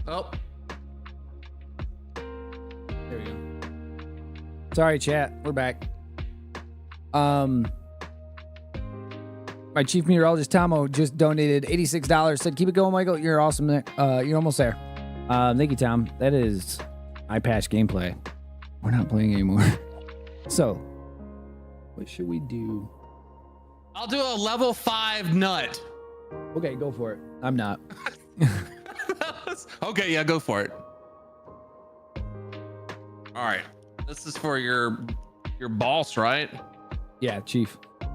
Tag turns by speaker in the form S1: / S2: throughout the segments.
S1: Oh.
S2: There we go. Sorry, chat. We're back. My chief meteorologist Tomo just donated $86. Said, "Keep it going, Michael. You're awesome. You're almost there." Thank you, Tom. That is eye patch gameplay. We're not playing anymore. So, what should we do?
S1: I'll do a level 5 nut.
S2: Okay, go for it. I'm not.
S1: Okay, yeah, go for it. All right, this is for your boss, right?
S2: Yeah, chief.
S1: Here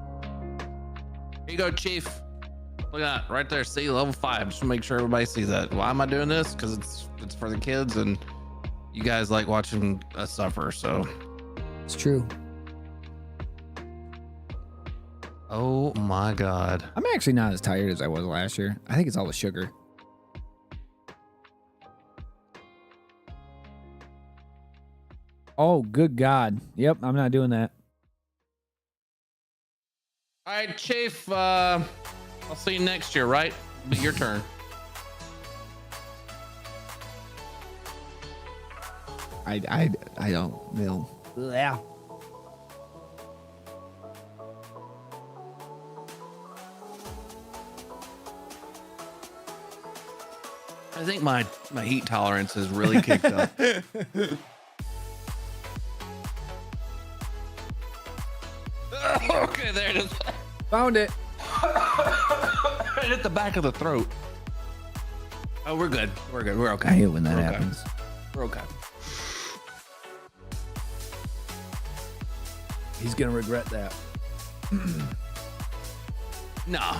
S1: you go, chief. Look at that right there. See, level 5. Just to make sure everybody sees that. Why am I doing this? Because it's for the kids, and you guys like watching us suffer. So
S2: it's true.
S1: Oh my God.
S2: I'm actually not as tired as I was last year. I think it's all the sugar. Oh, good God. Yep, I'm not doing that.
S1: All right, chief. I'll see you next year, right? Be your turn.
S2: I don't know. Yeah.
S1: I think my heat tolerance has really kicked up. Okay, there it is.
S2: Found it.
S1: Right at the back of the throat. Oh, we're good. We're good. We're okay.
S2: I hate when that
S1: We're
S2: happens.
S1: Okay. We're okay.
S2: He's gonna regret that.
S1: No.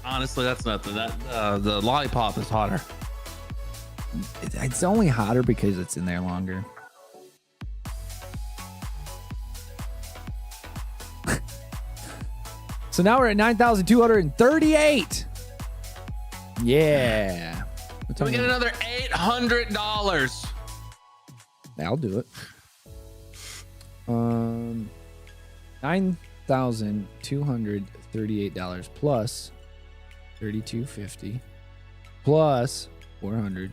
S1: Honestly, that's nothing. That the lollipop is hotter.
S2: It's only hotter because it's in there longer. So now we're at 9,238. Yeah.
S1: So we get another $800.
S2: I'll do it. $9,238 plus $3,250 plus 400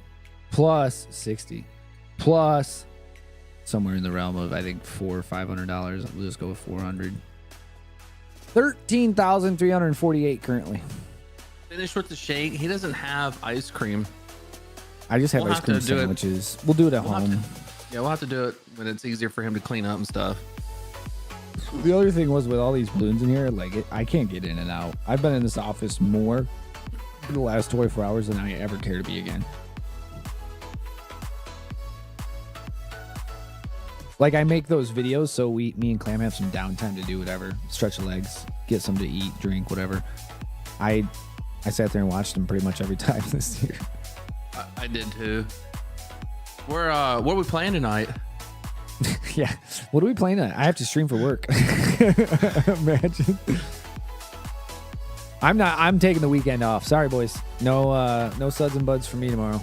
S2: plus 60 plus somewhere in the realm of I think $400 or $500. We'll just go with 400. 13,348 currently.
S1: Finish with the shake. He doesn't have ice cream.
S2: I just have ice cream sandwiches. We'll do it at home.
S1: We'll have to do it when it's easier for him to clean up and stuff.
S2: The other thing was with all these balloons in here, like I can't get in and out. I've been in this office more for the last 24 hours than I ever care to be again. Like I make those videos so me and Clam have some downtime to do whatever, stretch the legs, get some to eat, drink, whatever. I sat there and watched them pretty much every time this year.
S1: I did too. What are we playing tonight?
S2: Yeah, what are we playing tonight? I have to stream for work. Imagine. I'm taking the weekend off. Sorry, boys. No suds and buds for me tomorrow.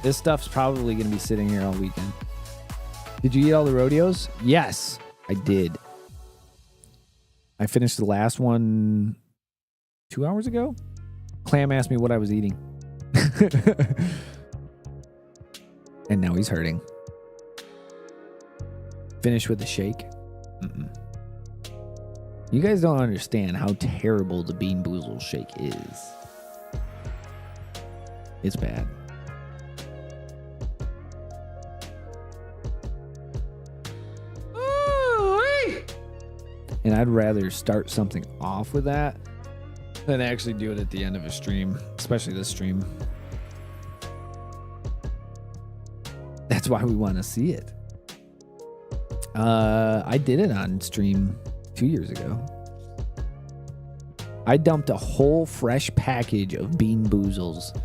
S2: This stuff's probably gonna be sitting here all weekend. Did you eat all the rodeos? Yes, I did. I finished the last one 2 hours ago. Clam asked me what I was eating. And now he's hurting. Finish with the shake. Mm-mm. You guys don't understand how terrible the Bean Boozle shake is. It's bad. And I'd rather start something off with that than actually do it at the end of a stream, especially this stream. That's why we want to see it. I did it on stream 2 years ago. I dumped a whole fresh package of Bean Boozles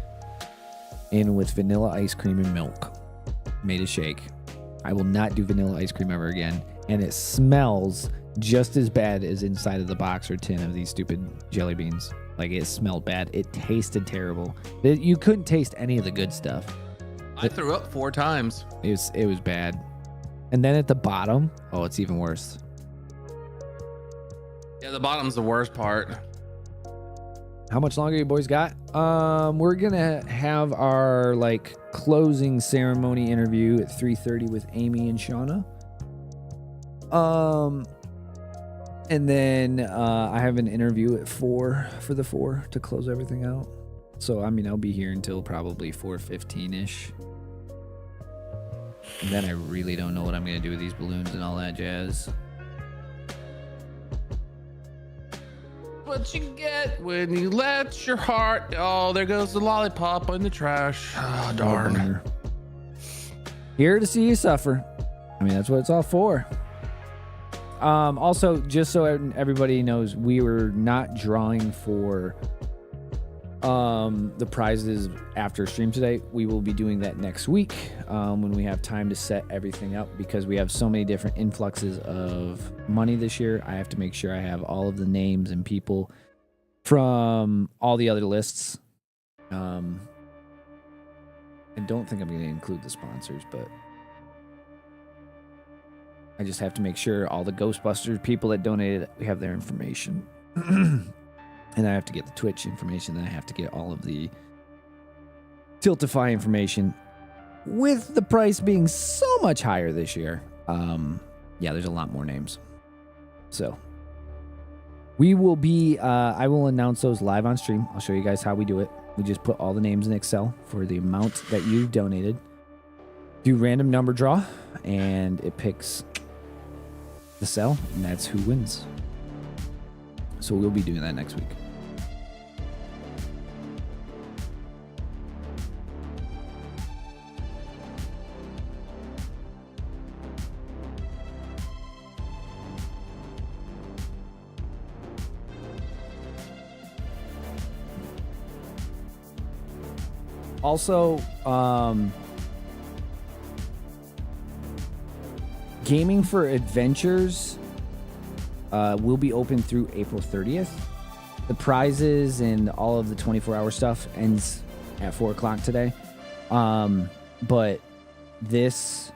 S2: in with vanilla ice cream and milk. Made a shake. I will not do vanilla ice cream ever again. And it smells just as bad as inside of the box or tin of these stupid jelly beans. Like, it smelled bad. It tasted terrible. You couldn't taste any of the good stuff.
S1: I threw up 4 times.
S2: It was bad. And then at the bottom, oh, it's even worse.
S1: Yeah, the bottom's the worst part.
S2: How much longer you boys got? We're gonna have our like closing ceremony interview at 3:30 with Amy and Shauna. And then I have an interview at 4 for the 4 to close everything out. So I mean, I'll be here until probably 4:15ish. And then I really don't know what I'm gonna do with these balloons and all that jazz.
S1: What you get when you let your heart. Oh, there goes the lollipop in the trash. Oh, darn.
S2: Here to see you suffer. I mean, that's what it's all for. Also, just so everybody knows, we were not drawing for the prizes after stream today. We will be doing that next week when we have time to set everything up, because we have so many different influxes of money this year. I have to make sure I have all of the names and people from all the other lists. I don't think I'm going to include the sponsors, but I just have to make sure all the Ghostbusters people that donated, we have their information. And I have to get the Twitch information. Then I have to get all of the Tiltify information. With the price being so much higher this year, yeah, there's a lot more names. So we will be, I will announce those live on stream. I'll show you guys how we do it. We just put all the names in Excel for the amount that you donated. Do random number draw, and it picks the cell, and that's who wins. So we'll be doing that next week. Also, Gaming for Adventures will be open through April 30th. The prizes and all of the 24-hour stuff ends at 4 o'clock today. But this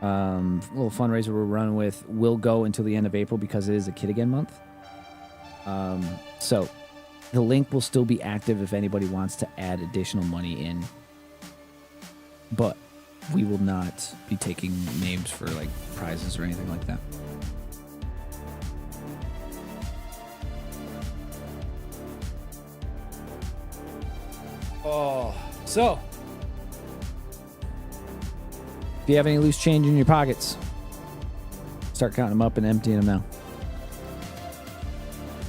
S2: little fundraiser we're running with will go until the end of April, because it is a Kid Again month. So the link will still be active if anybody wants to add additional money in. But we will not be taking names for like prizes or anything like that. Oh, so if you have any loose change in your pockets, start counting them up and emptying them now.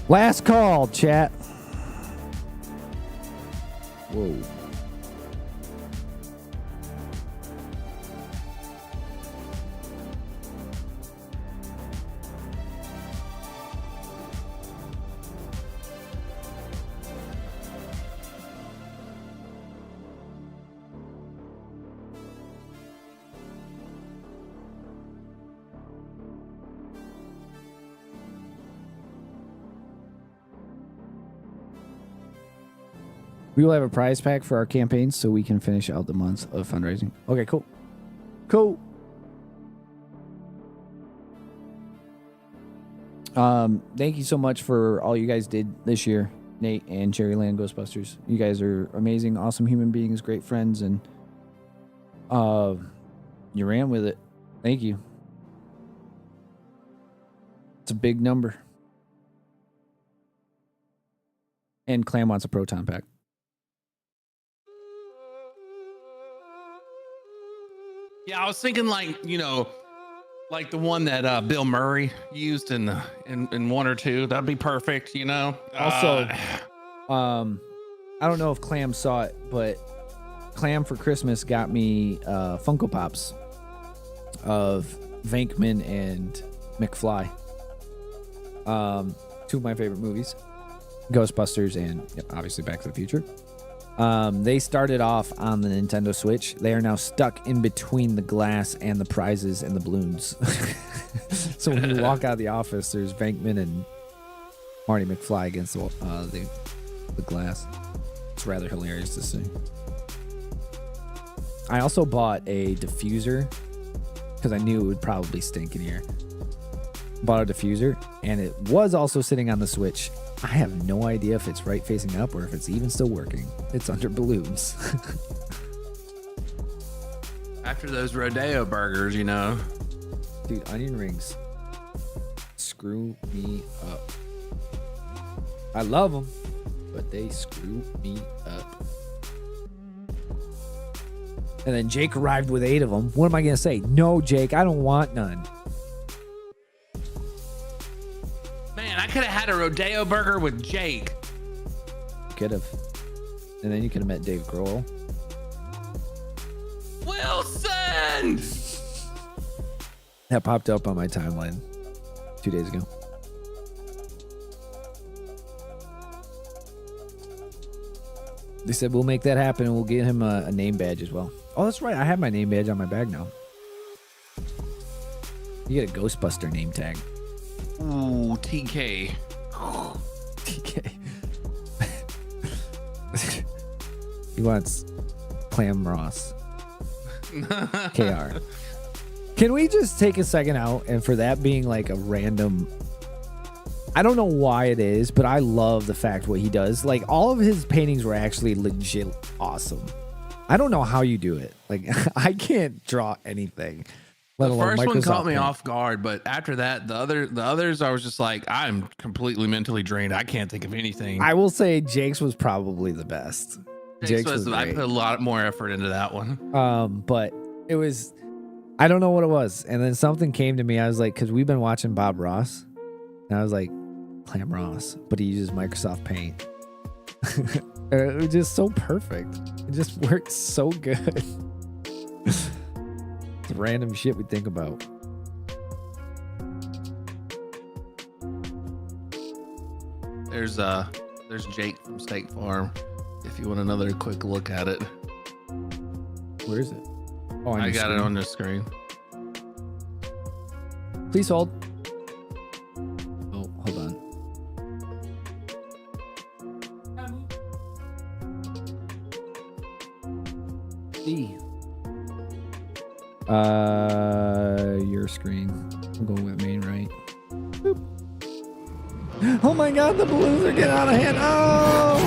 S2: Last call, chat. Whoa. We will have a prize pack for our campaigns so we can finish out the month of fundraising. Okay, cool. Cool. Thank you so much for all you guys did this year, Nate and Cherryland Ghostbusters. You guys are amazing, awesome human beings, great friends, and you ran with it. Thank you. It's a big number. And Clam wants a proton pack.
S1: Yeah, I was thinking like, like the one that Bill Murray used in 1 or 2. That'd be perfect,
S2: Also, I don't know if Clam saw it, but Clam for Christmas got me Funko Pops of Venkman and McFly. 2 of my favorite movies, Ghostbusters and obviously Back to the Future. They started off on the Nintendo Switch. They are now stuck in between the glass and the prizes and the balloons. So when you walk out of the office, there's Venkman and Marty McFly against the glass. It's rather hilarious to see. I also bought a diffuser because I knew it would probably stink in here. Bought a diffuser, and it was also sitting on the Switch, I have no idea if it's right facing up or if it's even still working. It's under balloons.
S1: After those rodeo burgers, you know.
S2: Dude, onion rings screw me up. I love them, but they screw me up. And then Jake arrived with 8 of them. What am I going to say? No, Jake, I don't want none.
S1: Man, I could have had a rodeo burger with Jake.
S2: Could have. And then you could have met Dave Grohl.
S1: Wilson!
S2: That popped up on my timeline 2 days ago. They said we'll make that happen and we'll get him a name badge as well. Oh, that's right. I have my name badge on my bag now. You get a Ghostbuster name tag.
S1: Ooh, TK.
S2: TK. He wants Clam Ross. KR. Can we just take a second out and for that being like a random... I don't know why it is, but I love the fact what he does. Like, all of his paintings were actually legit awesome. I don't know how you do it. Like, I can't draw anything.
S1: The first one caught me off guard, but after that, the others, I was just like, I'm completely mentally drained. I can't think of anything.
S2: I will say Jake's was probably the best.
S1: Jake's was I put a lot more effort into that one.
S2: But it was, I don't know what it was. And then something came to me. I was like, because we've been watching Bob Ross. And I was like, Clam Ross, but he uses Microsoft Paint. It was just so perfect. It just worked so good. It's random shit we think about.
S1: There's Jake from State Farm. If you want another quick look at it.
S2: Where is it? Oh,
S1: I got it on the screen.
S2: Please hold. Oh, hold on. Your screen. I'm going with main right. Boop. Oh my god, the balloons are getting out of hand. Oh!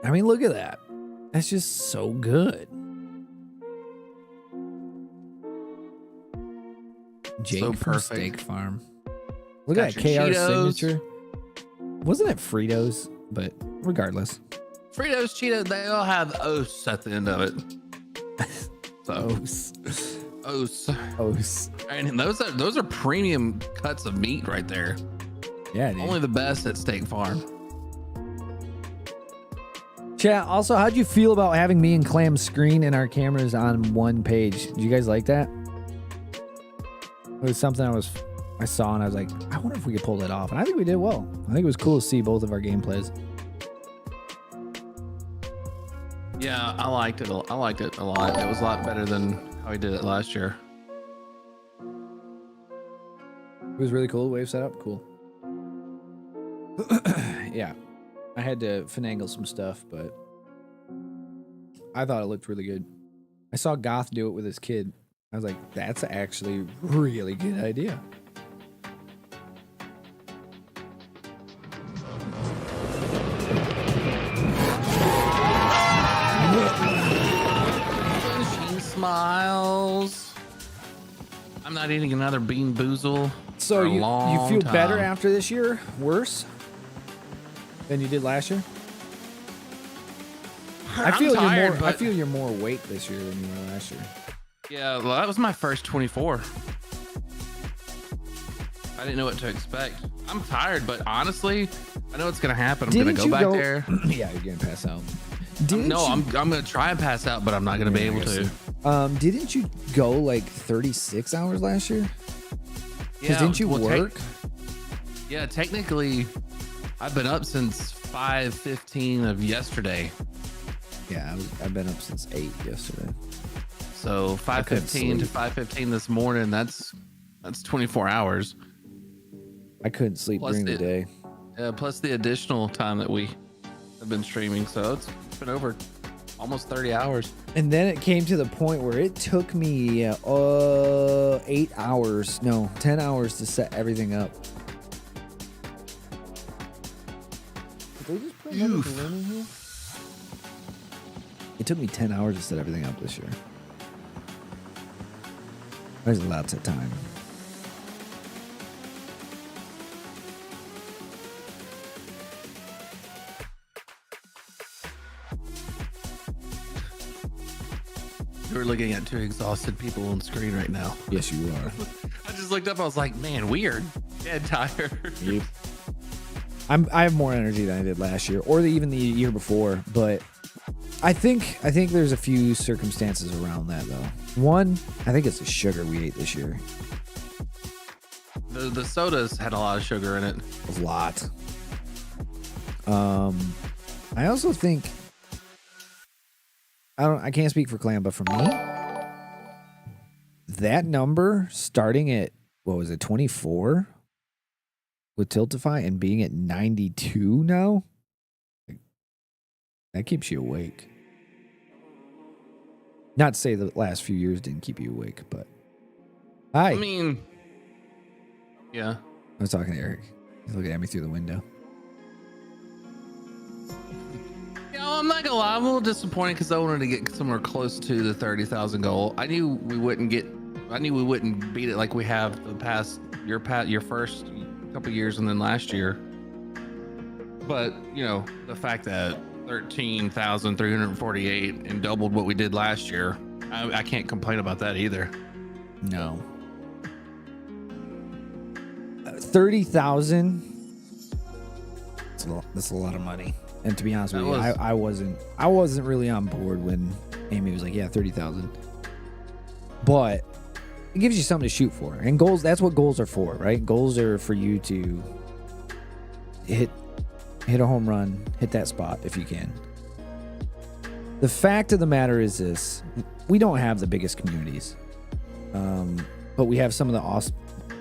S2: I mean, look at that. That's just so good. Jake
S1: So
S2: from
S1: perfect.
S2: Steak Farm. Look
S1: Got
S2: at that
S1: your
S2: KR
S1: Cheetos.
S2: signature. Wasn't it Fritos? But regardless.
S1: Fritos, Cheetos, they all have os at the end of it. So os.
S2: Os.
S1: And those are premium cuts of meat right there.
S2: Yeah, dude.
S1: Only the best at Steak Farm.
S2: Chat, also, how'd you feel about having me and Clam's screen and our cameras on one page? Did you guys like that? It was something I saw and I was like, I wonder if we could pull that off. And I think we did well. I think it was cool to see both of our gameplays.
S1: Yeah, I liked it. I liked it a lot. It was a lot better than how we did it last year.
S2: It was really cool the way it was set up. Cool. Yeah. I had to finagle some stuff, but I thought it looked really good. I saw Goth do it with his kid. I was like, that's actually a really good idea.
S1: She smiles. I'm not eating another bean boozle.
S2: So
S1: for a
S2: you
S1: long
S2: feel
S1: time.
S2: better after this year? Worse than you did last year? I feel you're more awake this year than you were last year.
S1: Yeah, well, that was my first 24. I didn't know what to expect. I'm tired, but honestly, I know what's gonna happen. I'm gonna go back there.
S2: Yeah, you're gonna pass out.
S1: I'm gonna try and pass out, but I'm not gonna be able to.
S2: Didn't you go like 36 hours last year?
S1: Yeah,
S2: didn't you work?
S1: Yeah, technically, I've been up since 5:15 of yesterday.
S2: Yeah, I've been up since 8 yesterday.
S1: So 5:15 to 5:15 this morning. That's 24 hours.
S2: I couldn't sleep during the day.
S1: Yeah, plus the additional time that we have been streaming. So it's been over almost 30 hours.
S2: And then it came to the point where it took me 10 hours to set everything up. Did they just put another balloon in here? It took me 10 hours to set everything up this year. There's lots of time.
S1: You're looking at two exhausted people on screen right now.
S2: Yes, you are.
S1: I just looked up. I was like, man, weird. Dead tired.
S2: Yep. I have more energy than I did last year, or even the year before. But I think there's a few circumstances around that though. One, I think it's the sugar we ate this year.
S1: The sodas had a lot of sugar in it.
S2: A lot. I also think I can't speak for Clam, but for me, that number starting at what was it, 24 with Tiltify and being at 92 now, that keeps you awake. Not to say the last few years didn't keep you awake, but
S1: I mean, yeah.
S2: I was talking to Eric. He's looking at me through the window.
S1: I'm not gonna lie, I'm a little disappointed because I wanted to get somewhere close to the 30,000 goal. I knew we wouldn't beat it like we have the past your first couple years and then last year. But you know, the fact that 13,348 and doubled what we did last year, I can't complain about that either.
S2: No. 30,000. That's a lot of money. And to be honest with you, I wasn't really on board when Amy was like, yeah, 30,000. But it gives you something to shoot for. And goals, that's what goals are for, right? Goals are for you to hit a home run, hit that spot if you can. The fact of the matter is this: we don't have the biggest communities, but we have some of the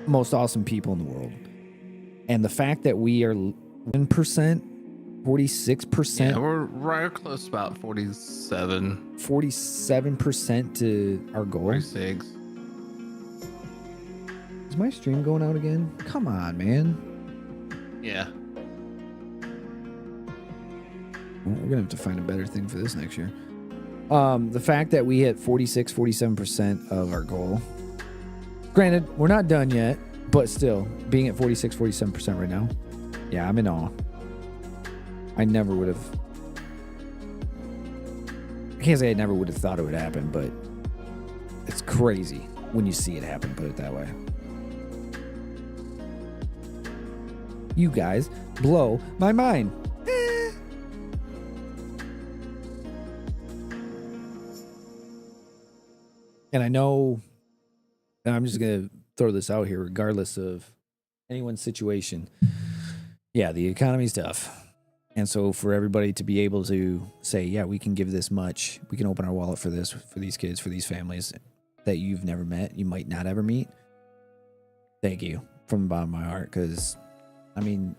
S2: most awesome people in the world. And the fact that we are 1%, 46%.
S1: Yeah, we're right close to about
S2: 47% to our goal.
S1: 46.
S2: Is my stream going out again? Come on, man.
S1: Yeah.
S2: Well, we're gonna have to find a better thing for this next year. The fact that we hit 47% of our goal. Granted, we're not done yet, but still, being at 47% right now, yeah, I'm in awe. I never would have. I can't say I never would have thought it would happen, but it's crazy when you see it happen, put it that way. You guys blow my mind. And I know, and I'm just going to throw this out here, regardless of anyone's situation. Yeah, the economy's tough. And so for everybody to be able to say, yeah, we can give this much, we can open our wallet for this, for these kids, for these families that you've never met, you might not ever meet. Thank you from the bottom of my heart. Because, I mean,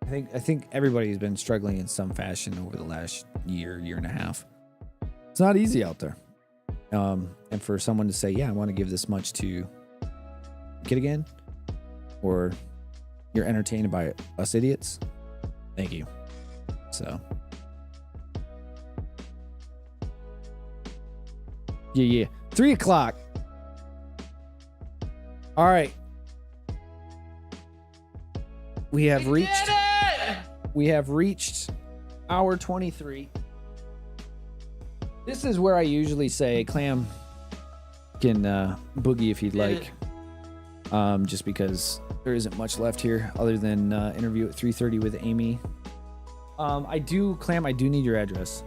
S2: I think everybody's been struggling in some fashion over the last year and a half. It's not easy out there. And for someone to say, yeah, I want to give this much to kid again, or you're entertained by us idiots, thank you. So yeah 3 o'clock. All right, we have reached hour 23. This is where I usually say Clam can boogie if he'd like, just because there isn't much left here other than interview at 3:30 with Amy. Clam, I do need your address.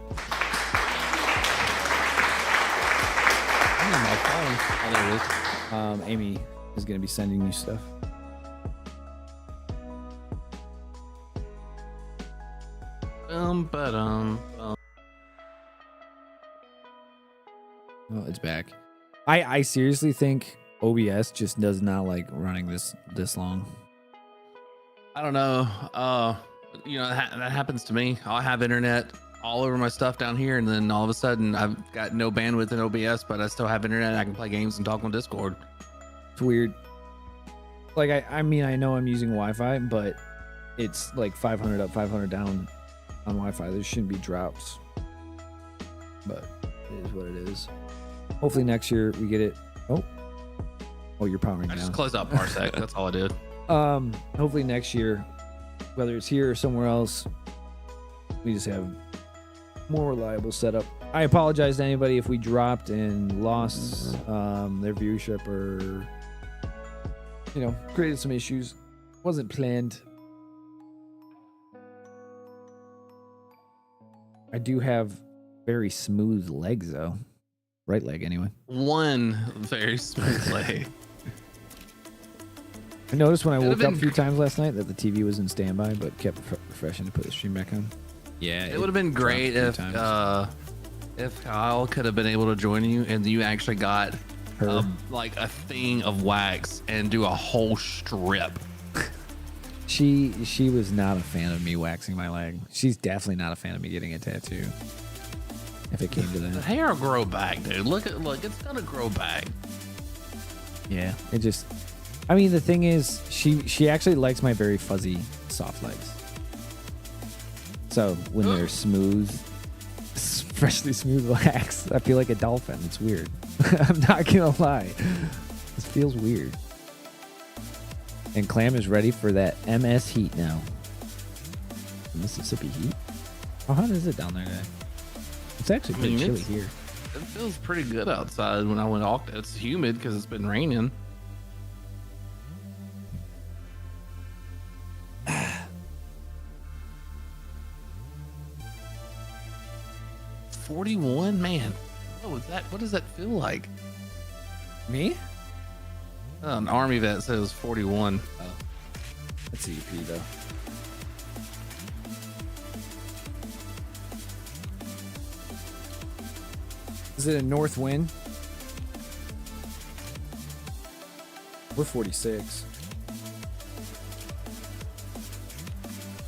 S2: Amy is going to be sending you stuff. Oh, it's back. I seriously think OBS just does not like running this long.
S1: I don't know. You know, that happens to me. I'll have internet all over my stuff down here, and then all of a sudden I've got no bandwidth in OBS, but I still have internet. I can play games and talk on Discord.
S2: It's weird. Like I mean, I know I'm using Wi-Fi, but it's like 500 up, 500 down on Wi-Fi. There shouldn't be drops, but it is what it is. Hopefully next year we get it. Oh, you're powering
S1: I
S2: down.
S1: just closed out Parsec. That's all I did.
S2: Hopefully next year, whether it's here or somewhere else, we just have more reliable setup. I apologize to anybody if we dropped and lost their viewership or, you know, created some issues. Wasn't planned. I do have very smooth legs though. Right leg anyway.
S1: One very smooth leg.
S2: I noticed when I woke up a few times last night that the TV was in standby, but kept refreshing to put the stream back on. Yeah,
S1: it would have been great if Kyle could have been able to join you and you actually got like a thing of wax and do a whole strip.
S2: She was not a fan of me waxing my leg. She's definitely not a fan of me getting a tattoo. If it came to that,
S1: the hair will grow back, dude. Look, it's gonna grow back.
S2: Yeah, it just. I mean, the thing is, she actually likes my very fuzzy, soft legs. So when they're smooth, freshly smooth wax, I feel like a dolphin. It's weird. I'm not gonna lie. This feels weird. And Clam is ready for that MS heat now. Mississippi heat. How hot is it down there today? It's actually pretty chilly here.
S1: It feels pretty good outside when I went off. It's humid because it's been raining. $41, man. What was that? What does that feel like?
S2: Me?
S1: An Army vet says 41.
S2: Oh, that's EP though. Is it a north wind? We're 46.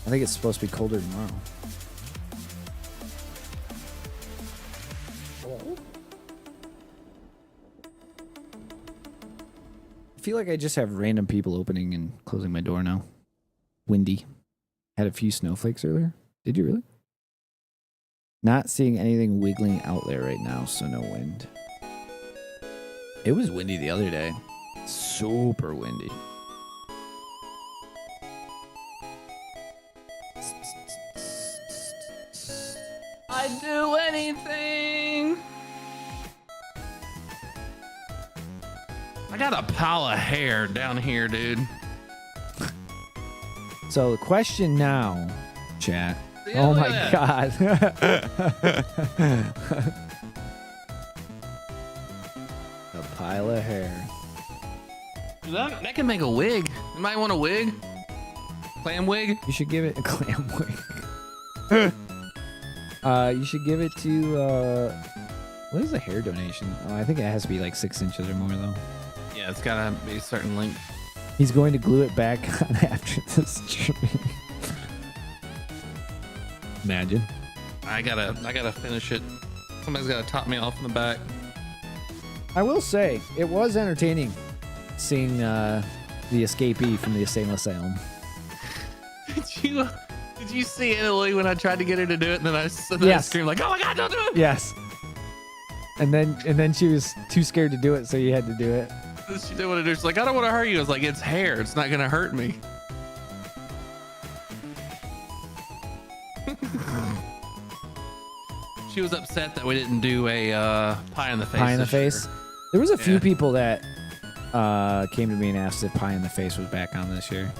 S2: I think it's supposed to be colder tomorrow. Hello? I feel like I just have random people opening and closing my door now. Windy. Had a few snowflakes earlier. Did you really? Not seeing anything wiggling out there right now, so no wind. It was windy the other day. Super windy.
S1: I'd do anything. I got a pile of hair down here, dude.
S2: So the question now, chat.
S1: Yeah,
S2: oh my
S1: that.
S2: God. A pile of hair.
S1: That can make a wig. You might want a wig. Clam wig.
S2: You should give it a clam wig. You should give it to what is a hair donation? Oh, I think it has to be like 6 inches or more though.
S1: Yeah, it's gotta be a certain length.
S2: He's going to glue it back on after this stream. Imagine.
S1: I gotta finish it. Somebody's gotta top me off in the back.
S2: I will say it was entertaining seeing the escapee from the insane asylum.
S1: Did you see Italy when I tried to get her to do it, and then I screamed like, "Oh my God, don't do it!"
S2: Yes. And then she was too scared to do it, so you had to do it.
S1: She didn't want to do it. She's like, "I don't want to hurt you." I was like, "It's hair. It's not gonna hurt me." She was upset that we didn't do a pie in the face.
S2: Pie in the face. There was a few people that came to me and asked if Pie in the Face was back on this year.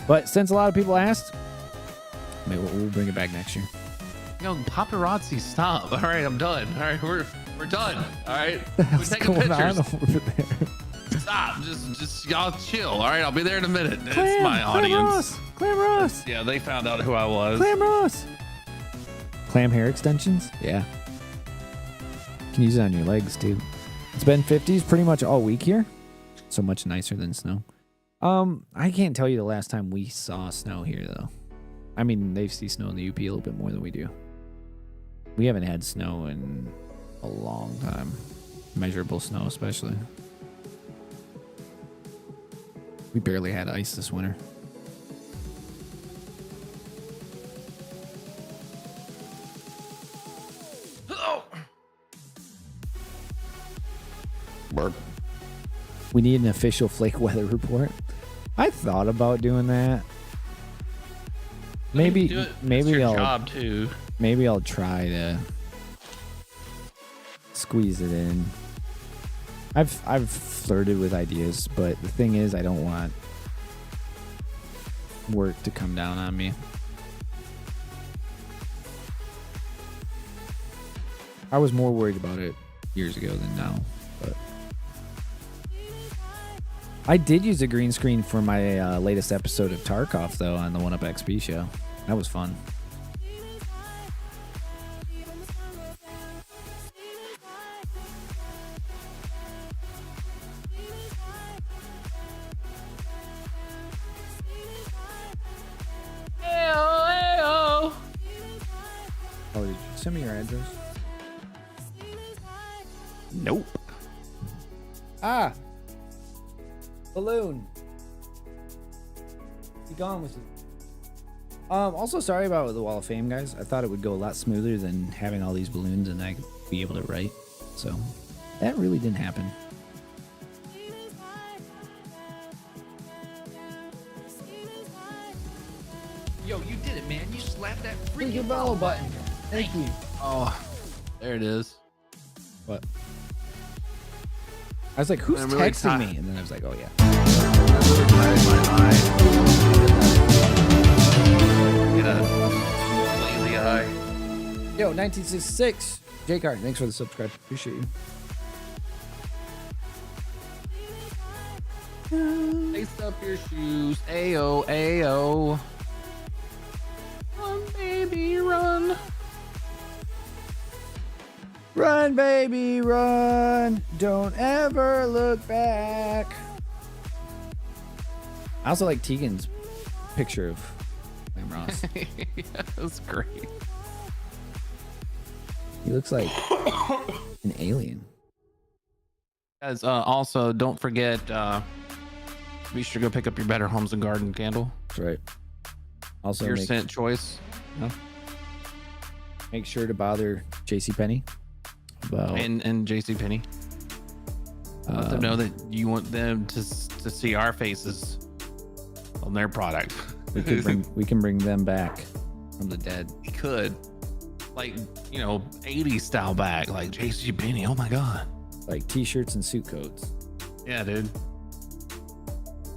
S2: But since a lot of people asked, maybe we'll bring it back next year.
S1: Yo, paparazzi, stop. All right, I'm done. All right, we're done. All right, we're taking
S2: going
S1: pictures.
S2: on over there?
S1: Stop. Just y'all chill. All right, I'll be there in a minute. It's my audience.
S2: Clam Ross.
S1: Yeah, they found out who I was.
S2: Clam Ross. Clam hair extensions? Yeah. You can use it on your legs too. It's been 50s pretty much all week here. So much nicer than snow. I can't tell you the last time we saw snow here though. I mean, they see snow in the UP a little bit more than we do. We haven't had snow in a long time. Measurable snow, especially. We barely had ice this winter.
S1: Oh.
S2: We need an official flake weather report. I thought about doing that. Maybe
S1: It's your
S2: I'll
S1: job too.
S2: maybe I'll try to squeeze it in. I've flirted with ideas, but the thing is I don't want work to come down on me. I was more worried about it years ago than now, but I did use a green screen for my latest episode of Tarkov, though, on the 1UP XP show. That was fun.
S1: Ayo, ayo.
S2: Oh, did you send me your address?
S1: Nope.
S2: Ah! Balloon. Be gone with it. Also sorry about the Wall of Fame, guys. I thought it would go a lot smoother than having all these balloons and I could be able to write. So that really didn't happen.
S3: Yo, you did it, man. You slapped that
S2: Freaking
S3: freaking
S2: follow
S3: follow
S2: button.
S3: button.
S2: Thank you.
S1: Oh, there it is.
S2: What? I was like, who's
S1: I'm really
S2: texting
S1: ti-
S2: me? And then I was like, oh yeah.
S1: Get a lazy eye.
S2: Yo, 1966. J-Card, thanks for the subscribe. Appreciate you.
S1: Lace up your shoes. Ayo, ayo. Run, baby, run.
S2: Run, baby, run. Don't ever look back. I also like Tegan's picture of Sam Ross.
S1: Yeah, that's great.
S2: He looks like an alien.
S1: Guys, also don't forget, be sure to go pick up your Better Homes and Garden candle.
S2: That's right. Also,
S1: Your scent choice.
S2: make sure to bother JCPenney about
S1: And JCPenney. Let them know that you want them to see our faces on their product.
S2: we can bring them back from the dead.
S1: We could, like, 80s style back, like JCPenney. Oh my god.
S2: Like t-shirts and suit coats.
S1: Yeah, dude.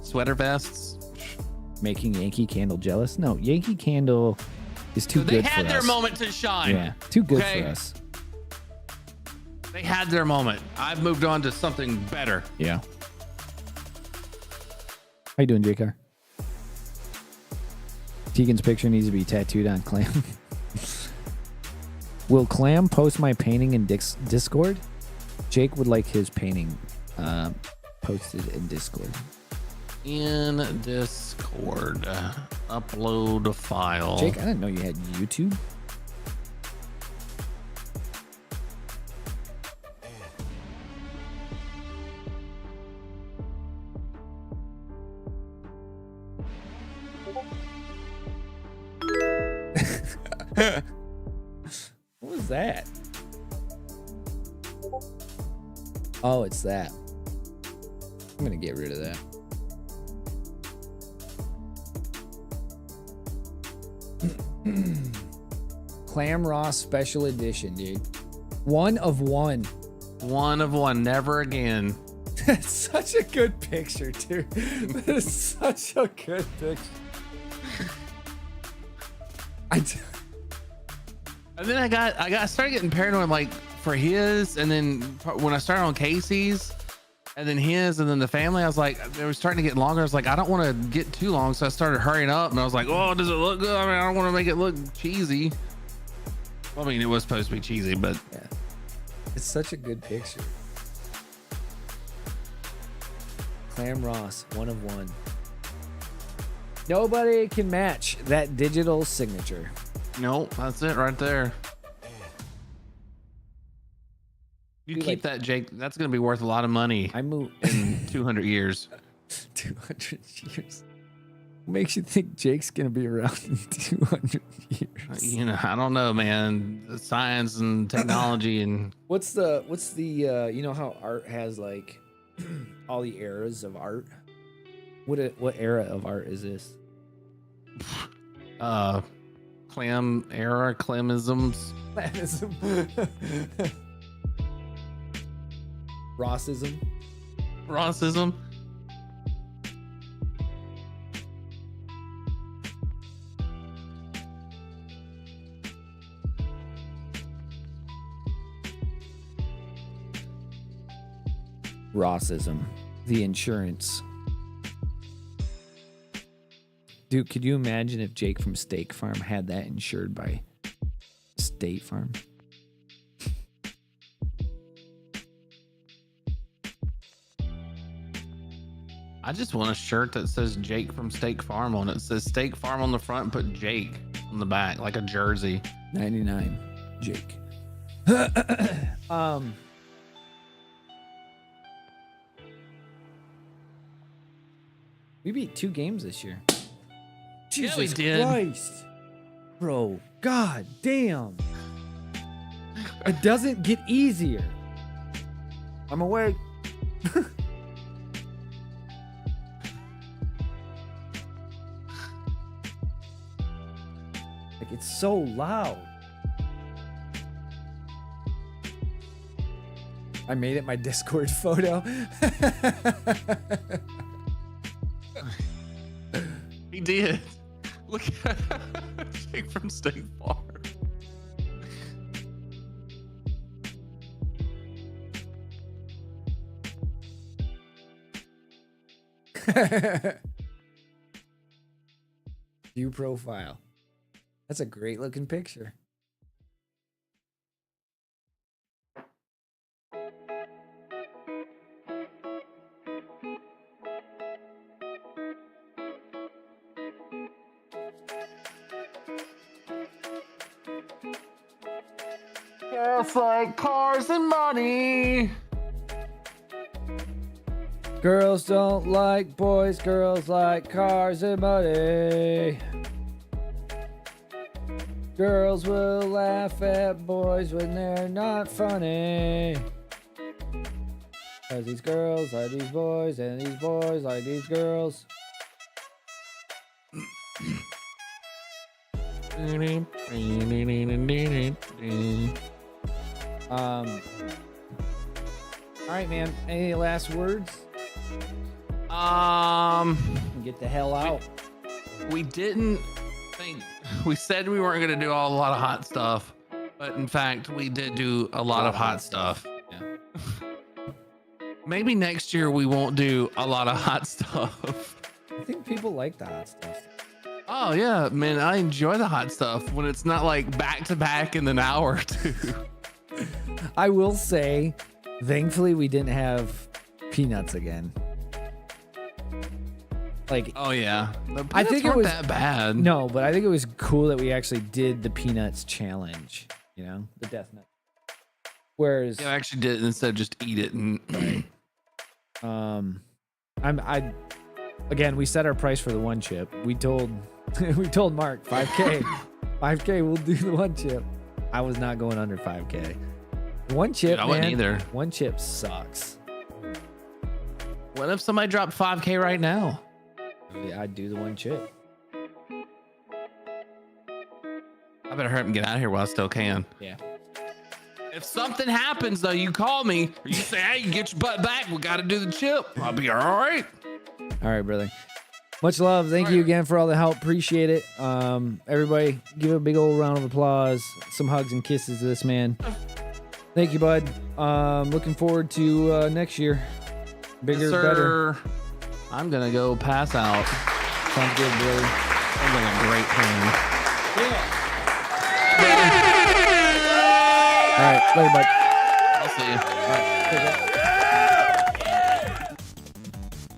S1: Sweater vests.
S2: Making Yankee Candle jealous? No, Yankee Candle is too
S1: So
S2: good
S1: they
S2: for
S1: had their
S2: us.
S1: moment to shine.
S2: Yeah, too good
S1: Okay.
S2: for us.
S1: They had their moment. I've moved on to something better.
S2: Yeah. How you doing, JCar? Tegan's picture needs to be tattooed on Clam. Will Clam post my painting in Discord? Jake would like his painting posted in Discord.
S1: In Discord, upload a file.
S2: Jake, I didn't know you had YouTube. What was that? Oh, it's that. I'm gonna get rid of that. Clam Ross special edition, dude. One of one.
S1: One of one, never again.
S2: That's such a good picture, dude. That is such a good picture.
S1: And then I started getting paranoid, like, for his, and then when I started on Casey's, and then his, and then the family, I was like, they were starting to get longer. I was like, I don't want to get too long, so I started hurrying up, and I was like, oh, does it look good? I mean, I don't want to make it look cheesy. I mean, it was supposed to be cheesy, but
S2: Yeah. It's such a good picture. Clam Ross, one of one. Nobody can match that digital signature.
S1: no, that's it right there. You
S2: Be
S1: keep that, Jake. That's gonna be worth a lot of money
S2: I move
S1: in 200 years.
S2: 200 years. What makes you think Jake's gonna be around in 200 years?
S1: You know, I don't know, man. The science and technology and
S2: What's the you know how art has like all the eras of art? What era of art is this?
S1: clam era, clamisms.
S2: Rossism.
S1: Rossism.
S2: Rossism. The insurance. Dude, could you imagine if Jake from Steak Farm had that insured by State Farm?
S1: I just want a shirt that says Jake from Steak Farm on it. It says Steak Farm on the front and put Jake on the back, like a jersey.
S2: 99 Jake. We beat 2 games this year. Jesus
S1: we did.
S2: Christ. Bro, god damn. It doesn't get easier. I'm awake. Like, it's so loud. I made it my Discord photo.
S1: He did. Look at Jake from State Farm.
S2: View profile. That's a great looking picture.
S1: Just like cars and money.
S2: Girls don't like boys, girls like cars and money. Girls will laugh at boys when they're not funny. Cause these girls like these boys and these boys like these girls. Alright, man. Any last words? Get the hell out.
S1: We didn't think, we said we weren't going to do a lot of hot stuff, but in fact, we did do a lot of hot stuff.
S2: Yeah.
S1: Maybe next year we won't do a lot of hot stuff.
S2: I think people like the hot stuff.
S1: Oh yeah, man, I enjoy the hot stuff when it's not like back to back in an hour or two.
S2: I will say, thankfully we didn't have peanuts again. Like,
S1: oh yeah,
S2: I think it was
S1: that bad.
S2: No, but I think it was cool that we actually did the peanuts challenge. You know, the death nut. Whereas,
S1: yeah, I actually did it instead of just eat it and.
S2: Again, we set our price for the one chip. We told Mark 5K, 5K. We'll do the one chip. I was not going under 5K. One chip,
S1: I wouldn't
S2: man,
S1: either.
S2: One chip sucks.
S1: What if somebody dropped 5K right now?
S2: Yeah, I'd do the one chip.
S1: I better hurry up and get out of here while I still can.
S2: Yeah.
S1: If something happens though, you call me or you say, "Hey, you get your butt back. We got to do the chip." I'll be all right.
S2: All right, brother. Much love. Thank you again for all the help. Appreciate it. Everybody, give a big old round of applause. Some hugs and kisses to this man. Thank you, bud. Looking forward to next year. Bigger,
S1: Yes,
S2: better.
S1: I'm gonna go pass out.
S2: Sounds good, brother.
S1: Sounds like a great plan.
S2: All right, later, bud.
S1: I'll see you.
S2: All right, take care.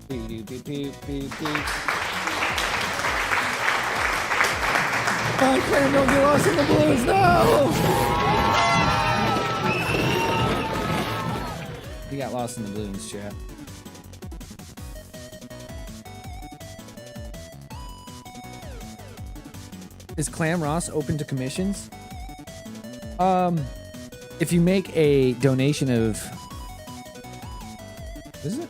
S2: Beep, beep, beep, beep, beep, beep. Oh, Clam, don't get lost in the blues, no! He got lost in the balloons, chat. Is Clam Ross open to commissions? If you make a donation of, is it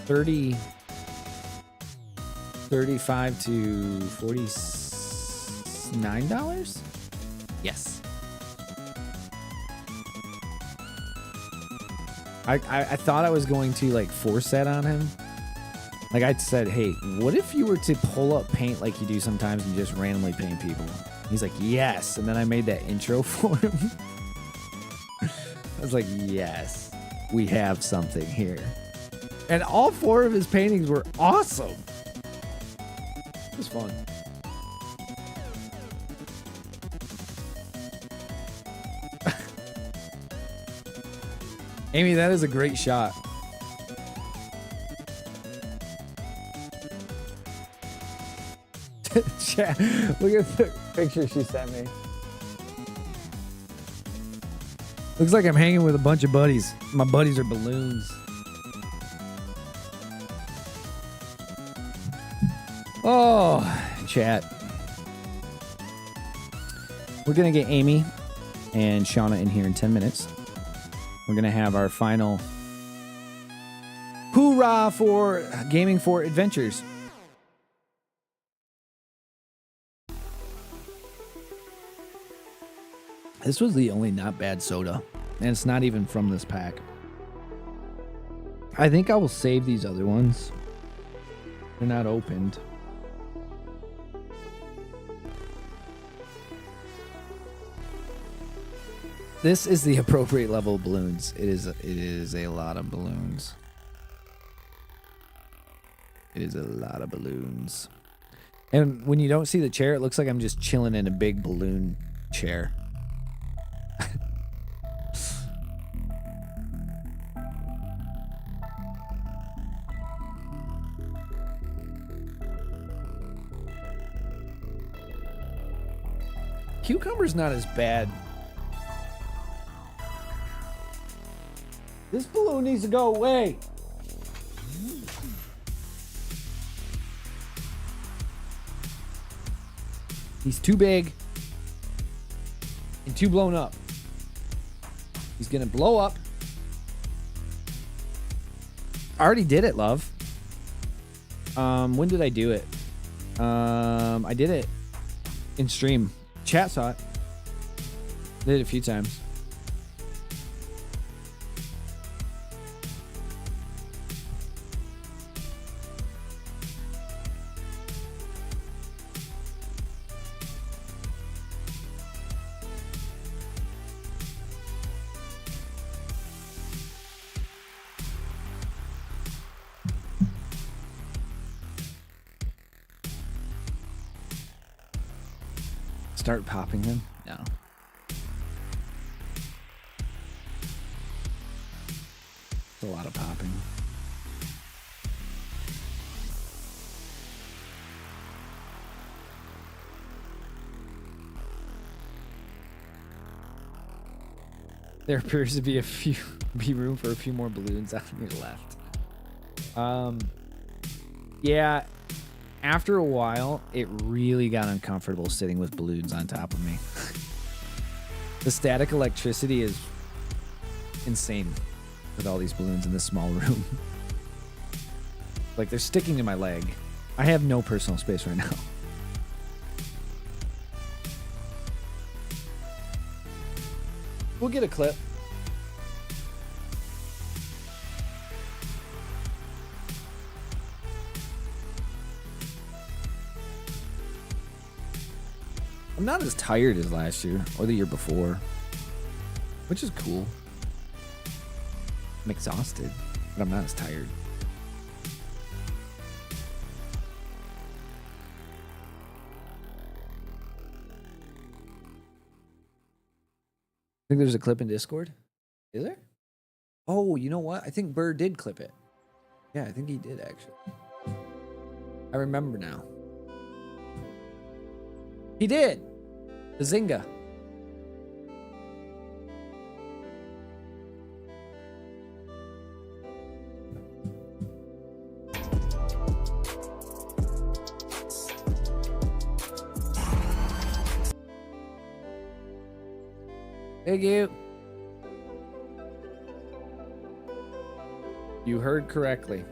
S2: 35 to $49? Yes. I thought I was going to like force that on him. Like I said, hey, what if you were to pull up paint like you do sometimes and just randomly paint people? He's like, yes. And then I made that intro for him. I was like, yes, we have something here. And all 4 of his paintings were awesome. It was fun. Amy, that is a great shot. Chat, look at the picture she sent me. Looks like I'm hanging with a bunch of buddies. My buddies are balloons. Oh, chat. We're going to get Amy and Shauna in here in 10 minutes. We're going to have our final hoorah for Gaming for Adventures. This was the only not bad soda, and it's not even from this pack. I think I will save these other ones. They're not opened. This is the appropriate level of balloons. It is a lot of balloons. It is a lot of balloons. And when you don't see the chair, it looks like I'm just chilling in a big balloon chair. Cucumber's not as bad. This balloon needs to go away. He's too big and too blown up. He's gonna blow up. I already did it, love. When did I do it? I did it in stream. Chat saw it. Did it a few times. Start popping them? No. It's a lot of popping. There appears to be room for a few more balloons on your left. Yeah. After a while, it really got uncomfortable sitting with balloons on top of me. The static electricity is insane with all these balloons in this small room. Like, they're sticking to my leg. I have no personal space right now. We'll get a clip. I'm not as tired as last year or the year before, which is cool. I'm exhausted, but I'm not as tired. I think there's a clip in Discord. Is there? Oh, you know what? I think Burr did clip it. Yeah, I think he did actually. I remember now. He did. The Zynga. Thank you. You heard correctly.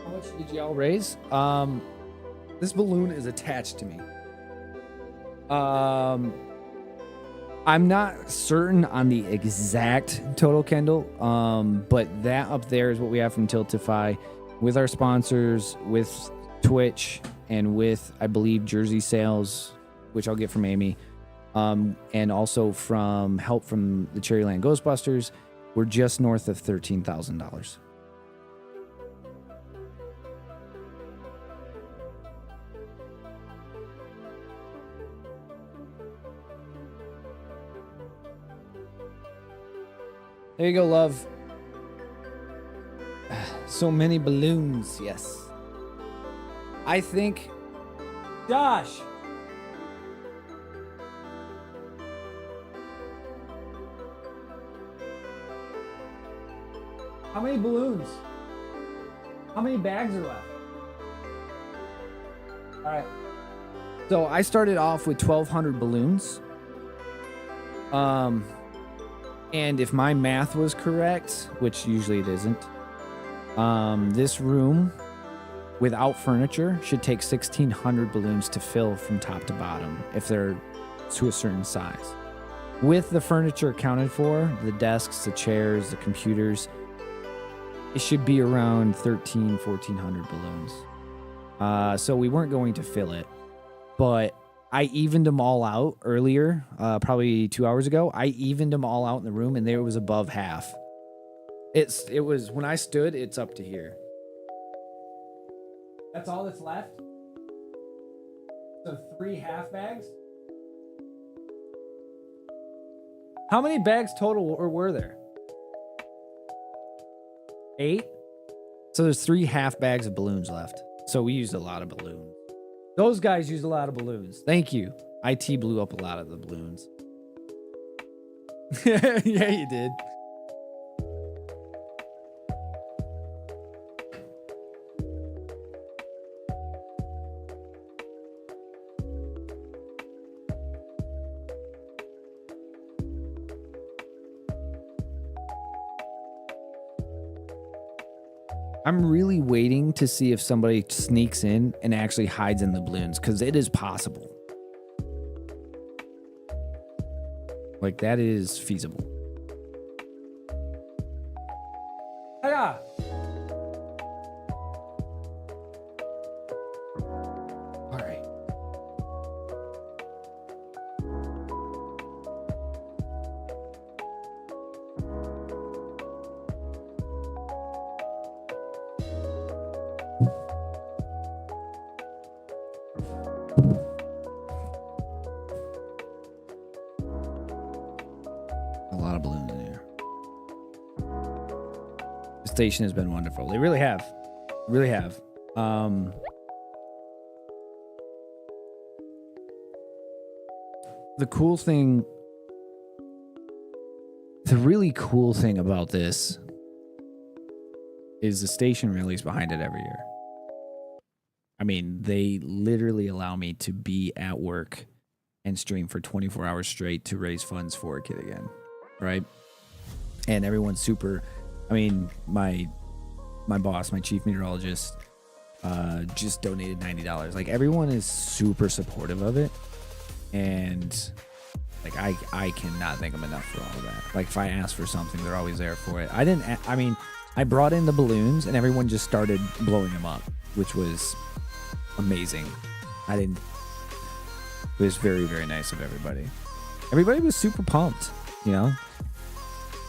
S2: How much did y'all raise? This balloon is attached to me. I'm not certain on the exact total, Kendall. But that up there is what we have from Tiltify with our sponsors, with Twitch, and with, I believe, jersey sales, which I'll get from Amy. And also from help from the Cherryland Ghostbusters. We're just north of $13,000. There you go, love. So many balloons, yes. I think... Josh! How many balloons? How many bags are left? All right. So I started off with 1,200 balloons. And if my math was correct, which usually it isn't, this room without furniture should take 1,600 balloons to fill from top to bottom if they're to a certain size. With the furniture accounted for, the desks, the chairs, the computers, it should be around 1,400 balloons. So we weren't going to fill it, but I evened them all out earlier, probably 2 hours ago. I evened them all out in the room, and there was above half. It was when I stood, it's up to here. That's all that's left. So 3 half bags. How many bags total were there? 8. So there's 3 half bags of balloons left. So we used a lot of balloons. Those guys used a lot of balloons. Thank you. IT blew up a lot of the balloons. Yeah, you did. I'm really waiting to see if somebody sneaks in and actually hides in the balloons, because it is possible. Like, that is feasible. Hiya! All right. A lot of balloons in here. The station has been wonderful. They really have. Really have. The cool thing, the really cool thing about this is the station rallies behind it every year. I mean, they literally allow me to be at work and stream for 24 hours straight to raise funds for a kid again. Right? And everyone's super, I mean, my boss, my chief meteorologist, just donated $90. Like, everyone is super supportive of it. And like, I cannot thank them enough for all of that. Like, if I ask for something, they're always there for it. I brought in the balloons and everyone just started blowing them up, which was amazing. It was very, very nice of everybody. Everybody was super pumped, you know?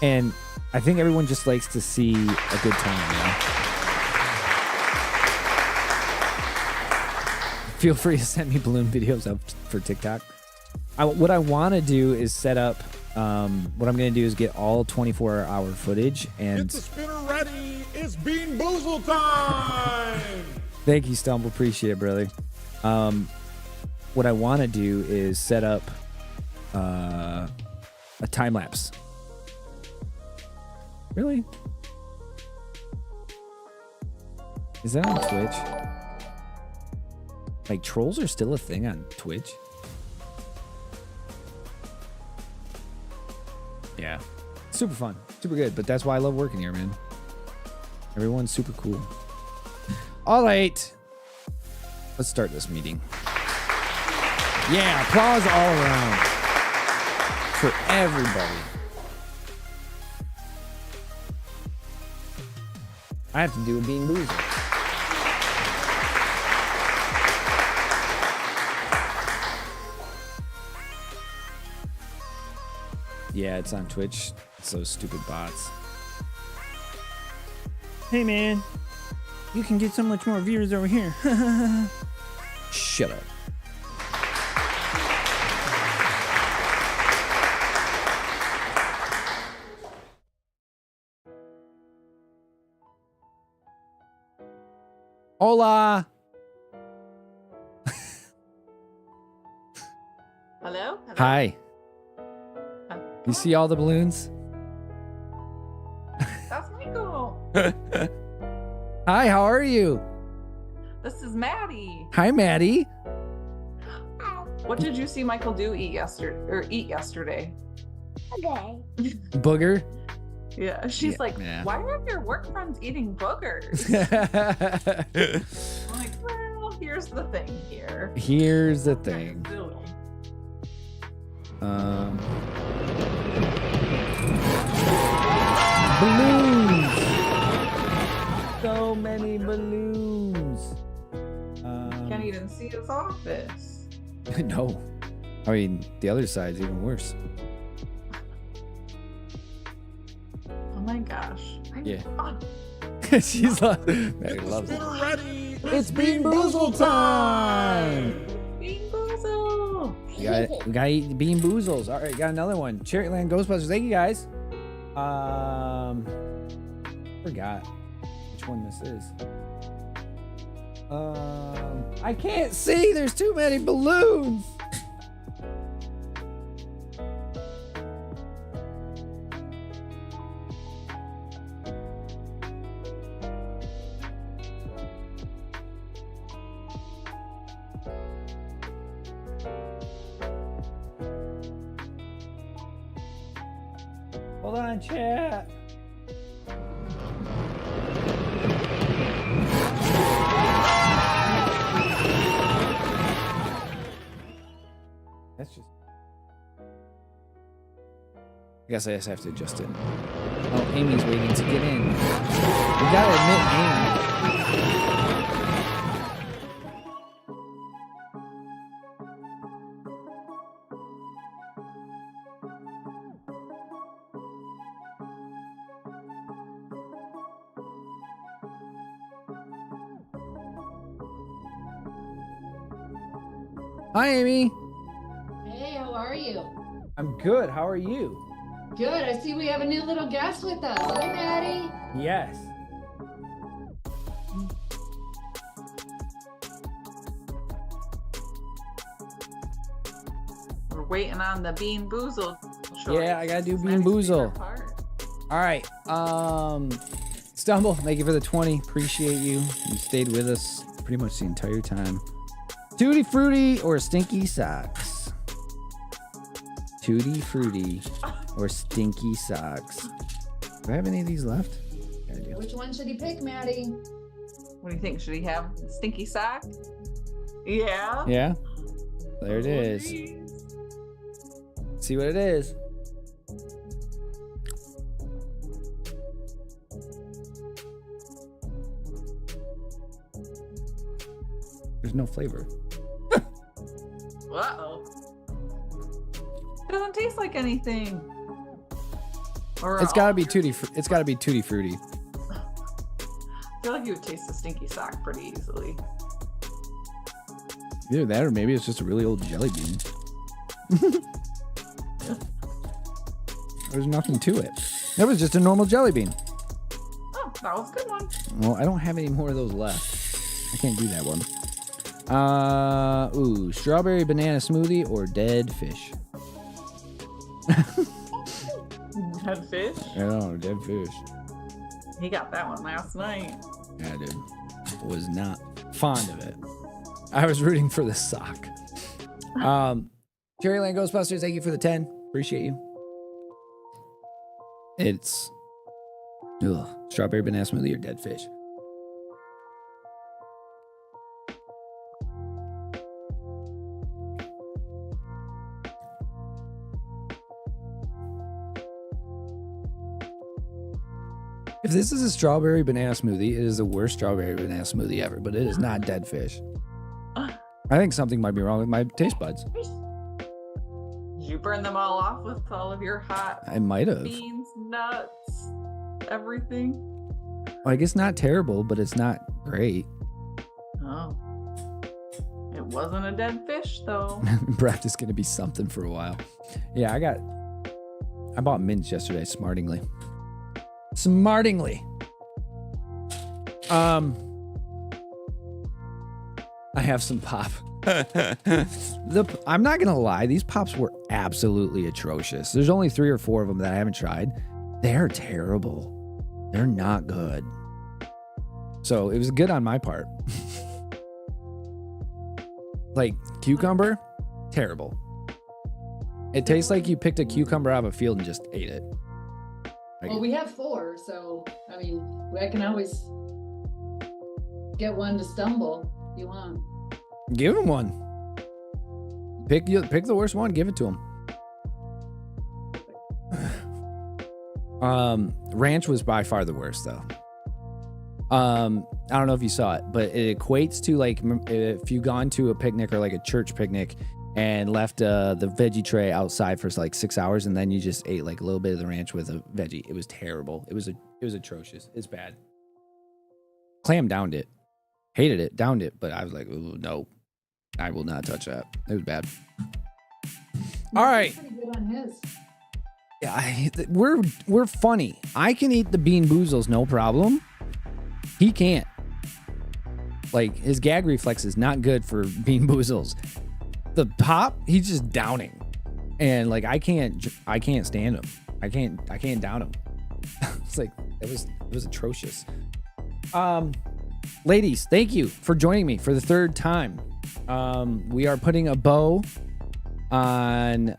S2: And I think everyone just likes to see a good time, you know? Feel free to send me balloon videos up for TikTok. What I want to do is set up, what I'm going to do is get all 24-hour footage and...
S4: Get the spinner ready! It's Bean Boozle time!
S2: Thank you, Stumble. Appreciate it, brother. What I want to do is set up a time lapse. Really? Is that on Twitch? Like, trolls are still a thing on Twitch? Yeah. Super fun. Super good. But that's why I love working here, man. Everyone's super cool. All right. Let's start this meeting. Yeah, applause all around for everybody. I have to do a Bean Boozle. Yeah, it's on Twitch. It's those stupid bots. Hey, man. You can get so much more viewers over here. Shut up. Hola.
S5: Hello?
S2: Hi. You see all the balloons?
S5: That's Michael.
S2: Hi, how are you?
S5: This is Maddie.
S2: Hi, Maddie.
S5: What did you see Michael eat yesterday?
S6: Okay.
S2: Booger.
S5: Yeah, she's
S2: Yeah,
S5: like,
S2: yeah.
S5: why are your work friends eating boogers? I'm like, well, here's the thing here.
S2: Here's the thing. Balloons. So many balloons.
S5: Can't even see his office.
S2: No. I mean, the other side's even worse.
S5: Oh my gosh.
S2: Yeah.
S5: Oh,
S2: She's like, Maddie loves it.
S4: We're ready.
S2: It's Bean Boozle time.
S5: Bean Boozle.
S2: We gotta eat Bean Boozles. All right, got another one. Cherryland Ghostbusters. Thank you guys. Forgot which one this is. I can't see. There's too many balloons. Hold on, chat. That's just. I guess I just have to adjust it. Oh, Amy's waiting to get in. We gotta admit, Amy. Hi, Amy.
S6: Hey, how are you?
S2: I'm good. How are you?
S6: Good. I see we have a new little guest with us. Hi, Maddie.
S2: Yes.
S5: We're waiting on the Bean Boozle choice.
S2: Yeah, I gotta do
S5: It's
S2: Bean
S5: Maddie's
S2: Boozle.
S5: favorite part.
S2: All right. Stumble, thank you for the 20. Appreciate you. You stayed with us pretty much the entire time. Tutti Frutti or Stinky Socks? Tutti Frutti or Stinky Socks? Do I have any of these left? Yeah, I do.
S6: Which one should he pick, Maddie?
S5: What do you think? Should he have stinky sock? Yeah.
S2: Yeah. There it is. See what it is. There's no flavor.
S5: Uh-oh. Doesn't taste like anything. Or
S2: It's gotta be Tutti. It's gotta be Tutti Frutti.
S5: I feel like you would taste the stinky sock pretty easily.
S2: Either that or maybe it's just a really old jelly bean. There's nothing to it. That was just a normal jelly bean.
S5: Oh, that was a good one.
S2: Well, I don't have any more of those left. I can't do that one. Ooh, strawberry banana smoothie or dead fish?
S5: Dead fish?
S2: I don't know, dead fish.
S5: He got that one last night.
S2: Yeah, dude. Was not fond of it. I was rooting for the sock. Cherryland Ghostbusters, thank you for the 10. Appreciate you. It's strawberry banana smoothie or dead fish. If this is a strawberry banana smoothie, it is the worst strawberry banana smoothie ever, but it is not dead fish. I think something might be wrong with my taste buds.
S5: Did you burn them all off with all of your hot
S2: I might have.
S5: beans, nuts, everything?
S2: Like, it's not terrible, but it's not great.
S5: Oh. It wasn't a dead fish, though.
S2: Breath is going to be something for a while. Yeah, I bought mints yesterday, smartingly. I have some pop. I'm not gonna lie, these pops were absolutely atrocious. There's only 3 or 4 of them that I haven't tried. They're terrible. They're not good. So it was good on my part. Like cucumber, terrible. It tastes like you picked a cucumber out of a field and just ate it. Like,
S6: Well, we have 4, so I mean, I can always get one to stumble if you want.
S2: give him one. Pick the worst one, give it to him. Ranch was by far the worst though. I don't know if you saw it, but it equates to like if you gone to a picnic or like a church picnic and left the veggie tray outside for like 6 hours and then you just ate like a little bit of the ranch with a veggie. It was terrible. It was atrocious. It's bad. Clam downed it. Hated it, downed it, but I was like, ooh, no, I will not touch that. It was bad. All right.
S6: Pretty good on his.
S2: Yeah, we're funny. I can eat the bean boozles, no problem. He can't. Like, his gag reflex is not good for bean boozles. The pop, he's just downing, and like I can't stand him. I can't down him. It's like it was atrocious. Ladies, thank you for joining me for the 3rd time. We are putting a bow on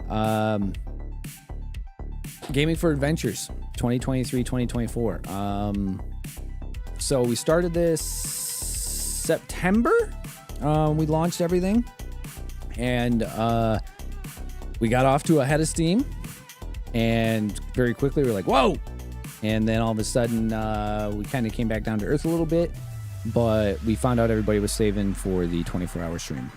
S2: Gaming for Adventures 2023-2024. So we started this September. We launched everything, and we got off to a head of steam, and very quickly we were like, whoa. And then all of a sudden we kind of came back down to earth a little bit, but we found out everybody was saving for the 24-hour stream.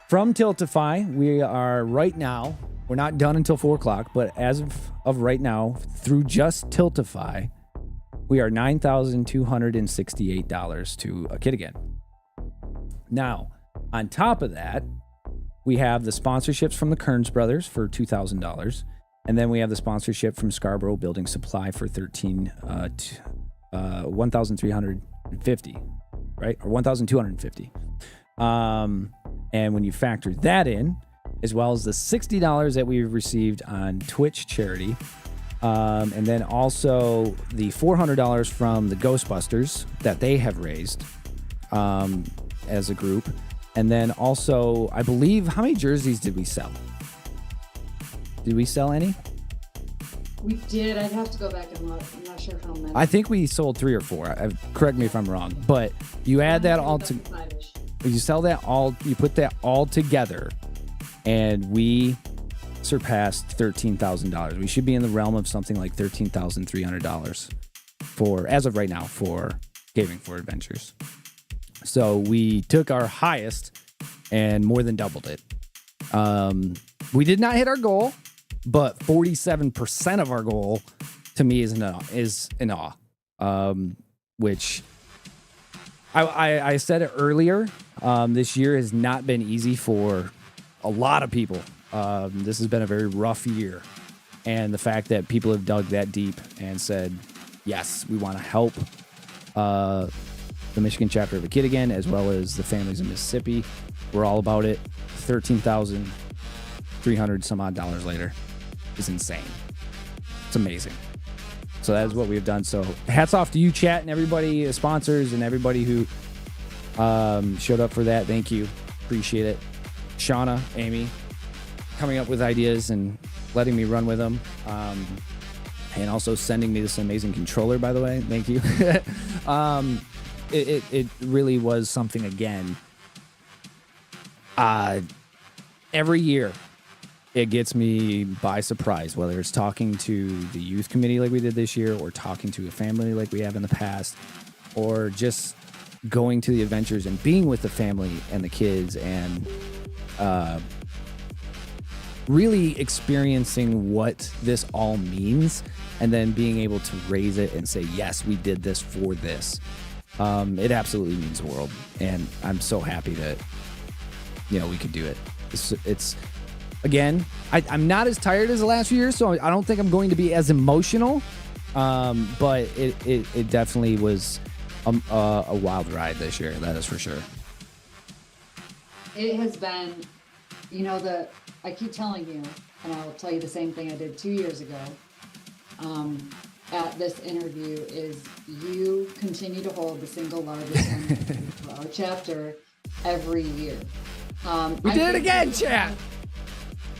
S2: From Tiltify, we are right now, we're not done until 4 o'clock, but as of right now, through just Tiltify, we are $9,268 to a kid again. Now, on top of that, we have the sponsorships from the Kearns brothers for $2,000. And then we have the sponsorship from Scarborough Building Supply for $1,350, right? Or $1,250. And when you factor that in, as well as the $60 that we've received on Twitch charity, and then also the $400 from the Ghostbusters that they have raised as a group. And then also, I believe, how many jerseys did we sell? Did we sell any?
S6: We did. I'd have to go back and look. I'm not sure how many.
S2: I think we sold 3 or 4. Correct me if I'm wrong. But you add that all to, you sell that all, you put that all together, and we surpassed $13,000. We should be in the realm of something like $13,300 for, as of right now, for Gaming for Adventures. So we took our highest and more than doubled it. We did not hit our goal, but 47% of our goal to me is in awe. Which I said it earlier. This year has not been easy for a lot of people. This has been a very rough year, and the fact that people have dug that deep and said, yes, we want to help the Michigan chapter of the Kid Again, as well as the families in Mississippi. We're all about it. $13,300 some odd dollars later is insane. It's amazing. So that is what we've done. So hats off to you, chat, and everybody, sponsors, and everybody who showed up for that. Thank you. Appreciate it. Shauna, Amy, coming up with ideas and letting me run with them, and also sending me this amazing controller, by the way. Thank you. It really was something again. Every year it gets me by surprise, whether it's talking to the youth committee like we did this year, or talking to a family like we have in the past, or just going to the adventures and being with the family and the kids, and really experiencing what this all means, and then being able to raise it and say, yes, we did this for this. It absolutely means the world, and I'm so happy that we could do it. It's again, I'm not as tired as the last few years, so I don't think I'm going to be as emotional, but it definitely was a wild ride this year, that is for sure.
S6: It has been, I keep telling you, and I'll tell you the same thing I did 2 years ago at this interview, is you continue to hold the single largest fundraiser for our chapter every year.
S2: We did it again, chat.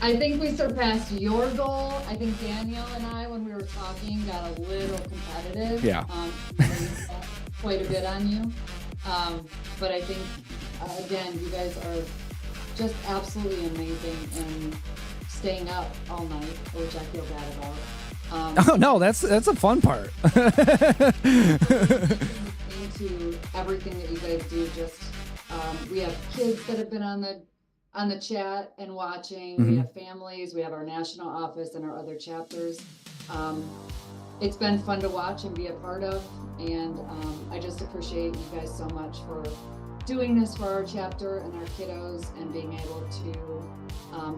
S6: I think we surpassed your goal. I think Danielle and I, when we were talking, got a little competitive.
S2: Yeah.
S6: Quite a bit on you. But I think, again, you guys are just absolutely amazing and staying up all night, which I feel bad about.
S2: Oh no, that's a fun part.
S6: Into everything that you guys do, just we have kids that have been on the chat and watching.
S2: Mm-hmm.
S6: We have families. We have our national office and our other chapters. It's been fun to watch and be a part of, and I just appreciate you guys so much for doing this for our chapter and our kiddos, and being able to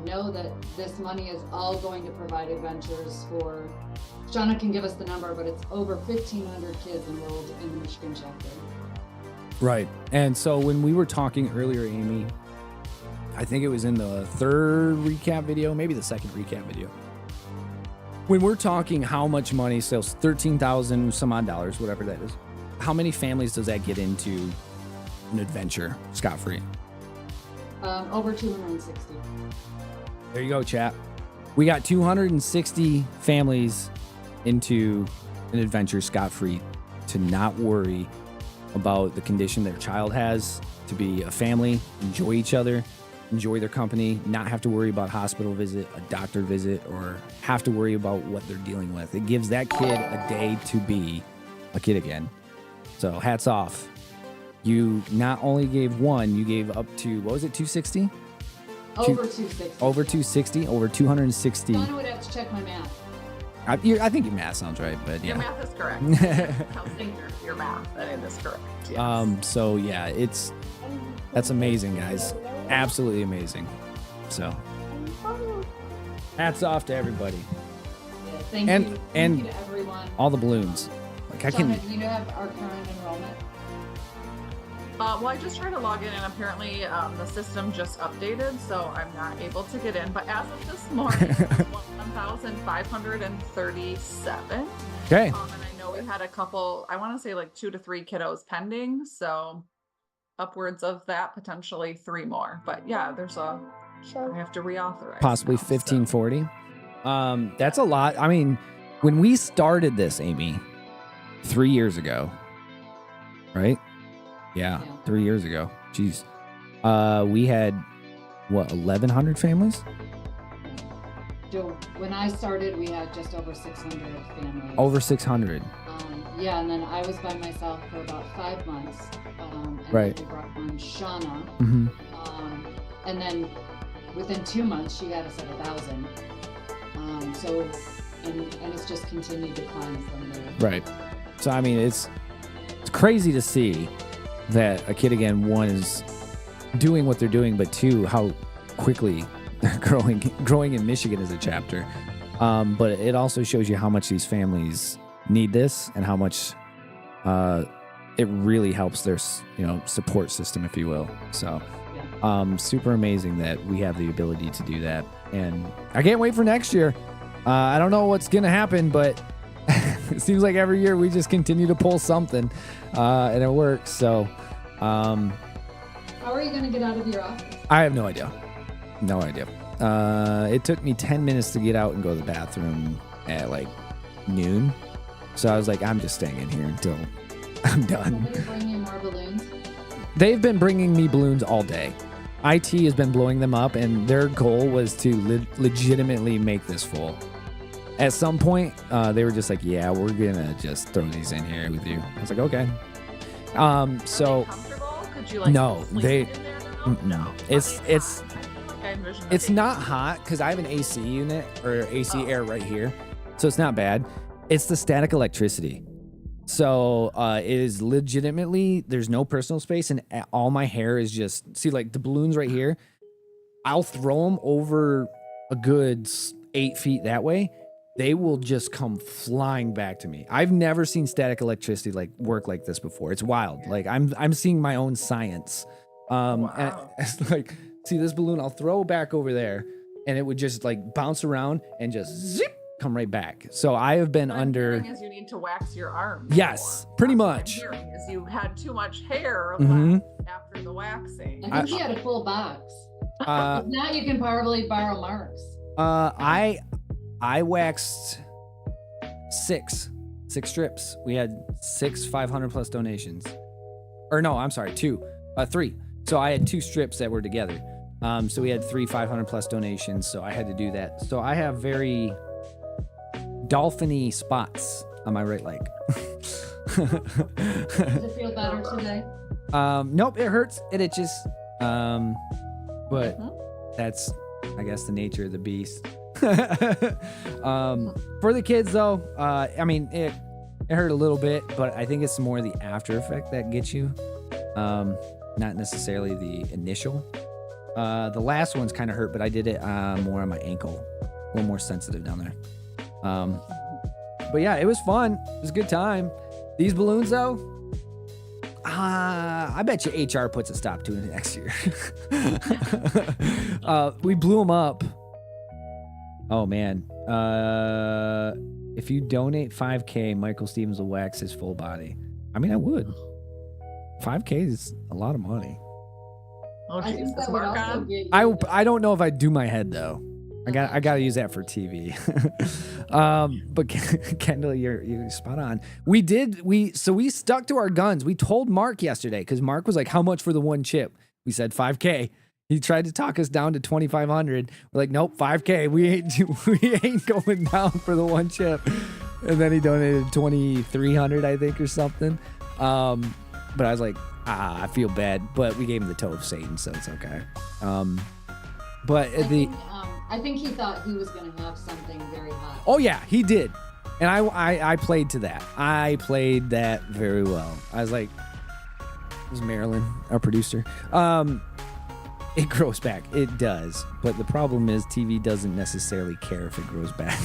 S6: know that this money is all going to provide adventures for, Shauna can give us the number, but it's over 1,500 kids enrolled in the Michigan chapter.
S2: Right. And so when we were talking earlier, Amy, I think it was in the third recap video, maybe the second recap video, when we're talking how much money, so $13,000 some odd dollars, whatever that is, how many families does that get into an adventure scot-free?
S6: Over 260.
S2: There you go, chat. We got 260 families into an adventure scot-free, to not worry about the condition their child has, to be a family, enjoy each other, enjoy their company, not have to worry about hospital visit, a doctor visit, or have to worry about what they're dealing with. It gives that kid a day to be a kid again. So hats off. You not only gave one, you gave up to, what was it, 260?
S6: Over 260.
S2: Over 260, over 260.
S6: Shauna would have to check my math.
S2: I think your math sounds right, but yeah.
S5: Your math is correct. Counting your math, that is correct. Yes.
S2: So yeah, that's amazing, guys. Absolutely amazing. So hats off to everybody.
S6: Yeah, thank you. Thank you to everyone.
S2: All the balloons. Like
S6: Shauna, do you have our current enrollment?
S5: Well, I just tried to log in, and apparently the system just updated, so I'm not able to get in. But as of this morning, it's 1,537.
S2: Okay.
S5: And I know we had a couple, I want to say like 2 to 3 kiddos pending, so upwards of that, potentially 3 more. But yeah, I have to reauthorize.
S2: Possibly
S5: now,
S2: 1540. That's a lot. I mean, when we started this, Amy, 3 years ago, right? Yeah, 3 years ago. Jeez. We had, 1,100 families?
S6: When I started, we had just over 600 families.
S2: Over 600.
S6: Yeah, and then I was by myself for about 5 months. And
S2: right.
S6: then we brought on Shauna.
S2: Mm-hmm.
S6: And then within 2 months, she had us at 1,000. So, and it's just continued to climb from there.
S2: Right. So, I mean, it's crazy to see that a kid, again, one, is doing what they're doing, but two, how quickly they're growing in Michigan as a chapter. But it also shows you how much these families need this, and how much it really helps their support system, if you will. So super amazing that we have the ability to do that, and I can't wait for next year. I don't know what's gonna happen, but it seems like every year we just continue to pull something, and it works. So
S6: how are you going to get out of your office?
S2: I have no idea. It took me 10 minutes to get out and go to the bathroom at like noon. So I was like, I'm just staying in here until I'm done.
S6: Somebody bring you more balloons?
S2: They've been bringing me balloons all day. IT has been blowing them up, and their goal was to legitimately make this full. At some point, they were just like, yeah, we're going to just throw these in here with you. I was like, okay. So
S5: Are they comfortable? Could you like
S2: no,
S5: sleep
S2: they
S5: in there now?
S2: no. It's
S5: I think I envisioned
S2: it's
S5: it
S2: not hot because I have an AC unit or AC
S5: Oh.
S2: air right here, so it's not bad. It's the static electricity. So it is legitimately, there's no personal space, and all my hair is just, see, like the balloons right here, I'll throw them over a good 8 feet that way. They will just come flying back to me. I've never seen static electricity like work like this before. It's wild. Like I'm seeing my own science. And
S5: Wow.
S2: it's like, see this balloon, I'll throw back over there, and it would just like bounce around and just zip, come right back. So I have been
S5: What I'm
S2: under.
S5: hearing is you need to wax your arms.
S2: Yes,
S5: more.
S2: pretty
S5: That's what I'm
S2: much.
S5: hearing is you had too much hair
S2: Mhm.
S5: left after the waxing.
S6: I think he had a full box.
S2: Uh,
S6: If not, you can probably borrow Mark's.
S2: I waxed six strips. We had 6 500 plus donations, or no, I'm sorry, 3. So I had 2 strips that were together. So we had 3 500 plus donations. So I had to do that. So I have very dolphin-y spots on my right leg.
S6: Does it feel better today?
S2: Nope, it hurts. It itches. But
S5: Mhm.
S2: that's, I guess, the nature of the beast. For the kids, though, I mean, it hurt a little bit, but I think it's more the after effect that gets you, not necessarily the initial. The last one's kind of hurt, but I did it more on my ankle, a little more sensitive down there. But yeah, it was fun. It was a good time. These balloons, though, I bet you HR puts a stop to it next year. We blew them up. Oh, man. If you donate $5K, Michael Stevens will wax his full body. I mean, I would. $5K is a lot of money.
S5: Oh,
S6: I think
S5: jeez.
S6: that
S5: Is
S6: would
S5: Mark
S6: also
S5: on?
S6: get you.
S2: I don't know if I'd do my head, though. I got to use that for TV. But Kendall, you're spot on. We stuck to our guns. We told Mark yesterday, because Mark was like, how much for the one chip? We said $5K. He tried to talk us down to 2,500. We're like, nope, $5K. We ain't going down for the one chip. And then he donated 2,300, I think, or something. But I was like, I feel bad. But we gave him the toe of Satan, so it's okay. But
S6: I think he thought he was going to have something very hot.
S2: oh yeah, he did, and I played to that. I played that very well. I was like, it was Marilyn, our producer. It grows back. It does. But the problem is TV doesn't necessarily care if it grows back.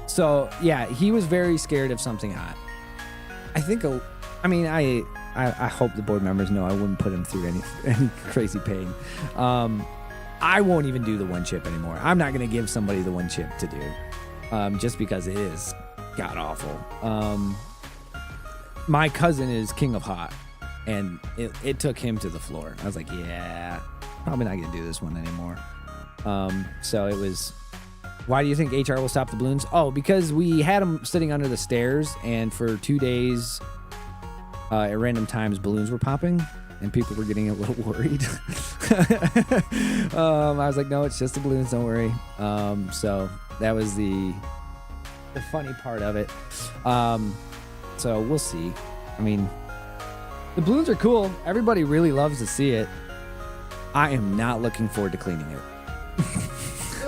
S2: So, yeah, he was very scared of something hot. I think, I hope the board members know I wouldn't put him through any crazy pain. I won't even do the one chip anymore. I'm not going to give somebody the one chip to do, just because it is god-awful. My cousin is king of hot. And it took him to the floor. I was like, yeah, probably not going to do this one anymore. So it was, why do you think HR will stop the balloons? Oh, because we had them sitting under the stairs, and for 2 days, at random times, balloons were popping, and people were getting a little worried. I was like, no, it's just the balloons, don't worry. So that was the funny part of it. So we'll see. I mean, the balloons are cool. Everybody really loves to see it. I am not looking forward to cleaning it.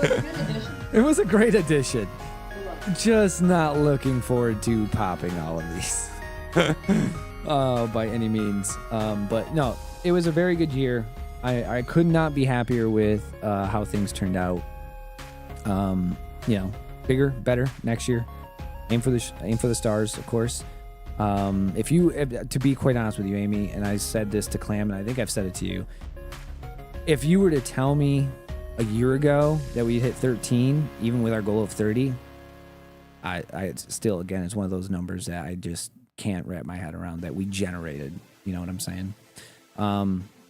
S6: It was a good addition.
S2: It was a great addition.
S6: I love it.
S2: Just not looking forward to popping all of these. By any means. But no, it was a very good year. I could not be happier with how things turned out. Bigger, better next year. Aim for the stars, of course. To be quite honest with you, Amy, and I said this to Clam, and I think I've said it to you. If you were to tell me a year ago that we'd hit 13, even with our goal of 30, I still, again, it's one of those numbers that I just can't wrap my head around that we generated. You know what I'm saying?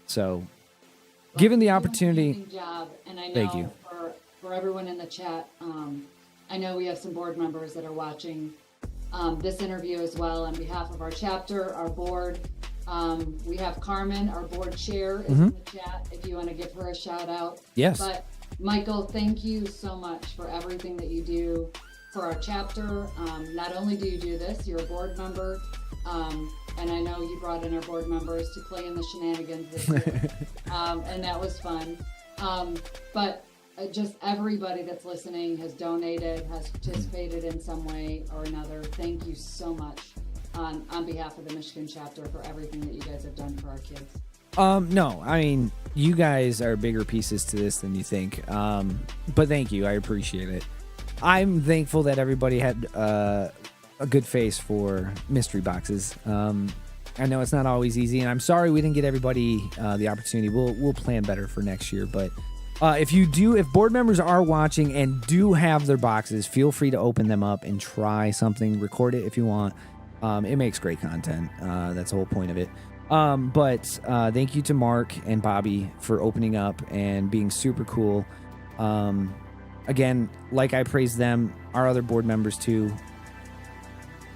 S2: So given the
S6: You do an
S2: opportunity.
S6: amazing job, and I know
S2: Thank you.
S6: for everyone in the chat, I know we have some board members that are watching this interview as well. On behalf of our chapter, our board, we have Carmen, our board chair, is in the chat. If you want to give her a shout out.
S2: Yes.
S6: But Michael, thank you so much for everything that you do for our chapter. Not only do you do this, you're a board member, and I know you brought in our board members to play in the shenanigans this year, and that was fun. But just everybody that's listening has donated, has participated in some way or another. Thank you so much on behalf of the Michigan chapter for everything that you guys have done for our kids.
S2: No, I mean, you guys are bigger pieces to this than you think. But thank you. I appreciate it. I'm thankful that everybody had a good face for mystery boxes. I know it's not always easy, and I'm sorry we didn't get everybody the opportunity. We'll plan better for next year. But if board members are watching and do have their boxes, feel free to open them up and try something. Record it if you want. It makes great content. That's the whole point of it. But thank you to Mark and Bobby for opening up and being super cool. Again, like I praise them, our other board members too.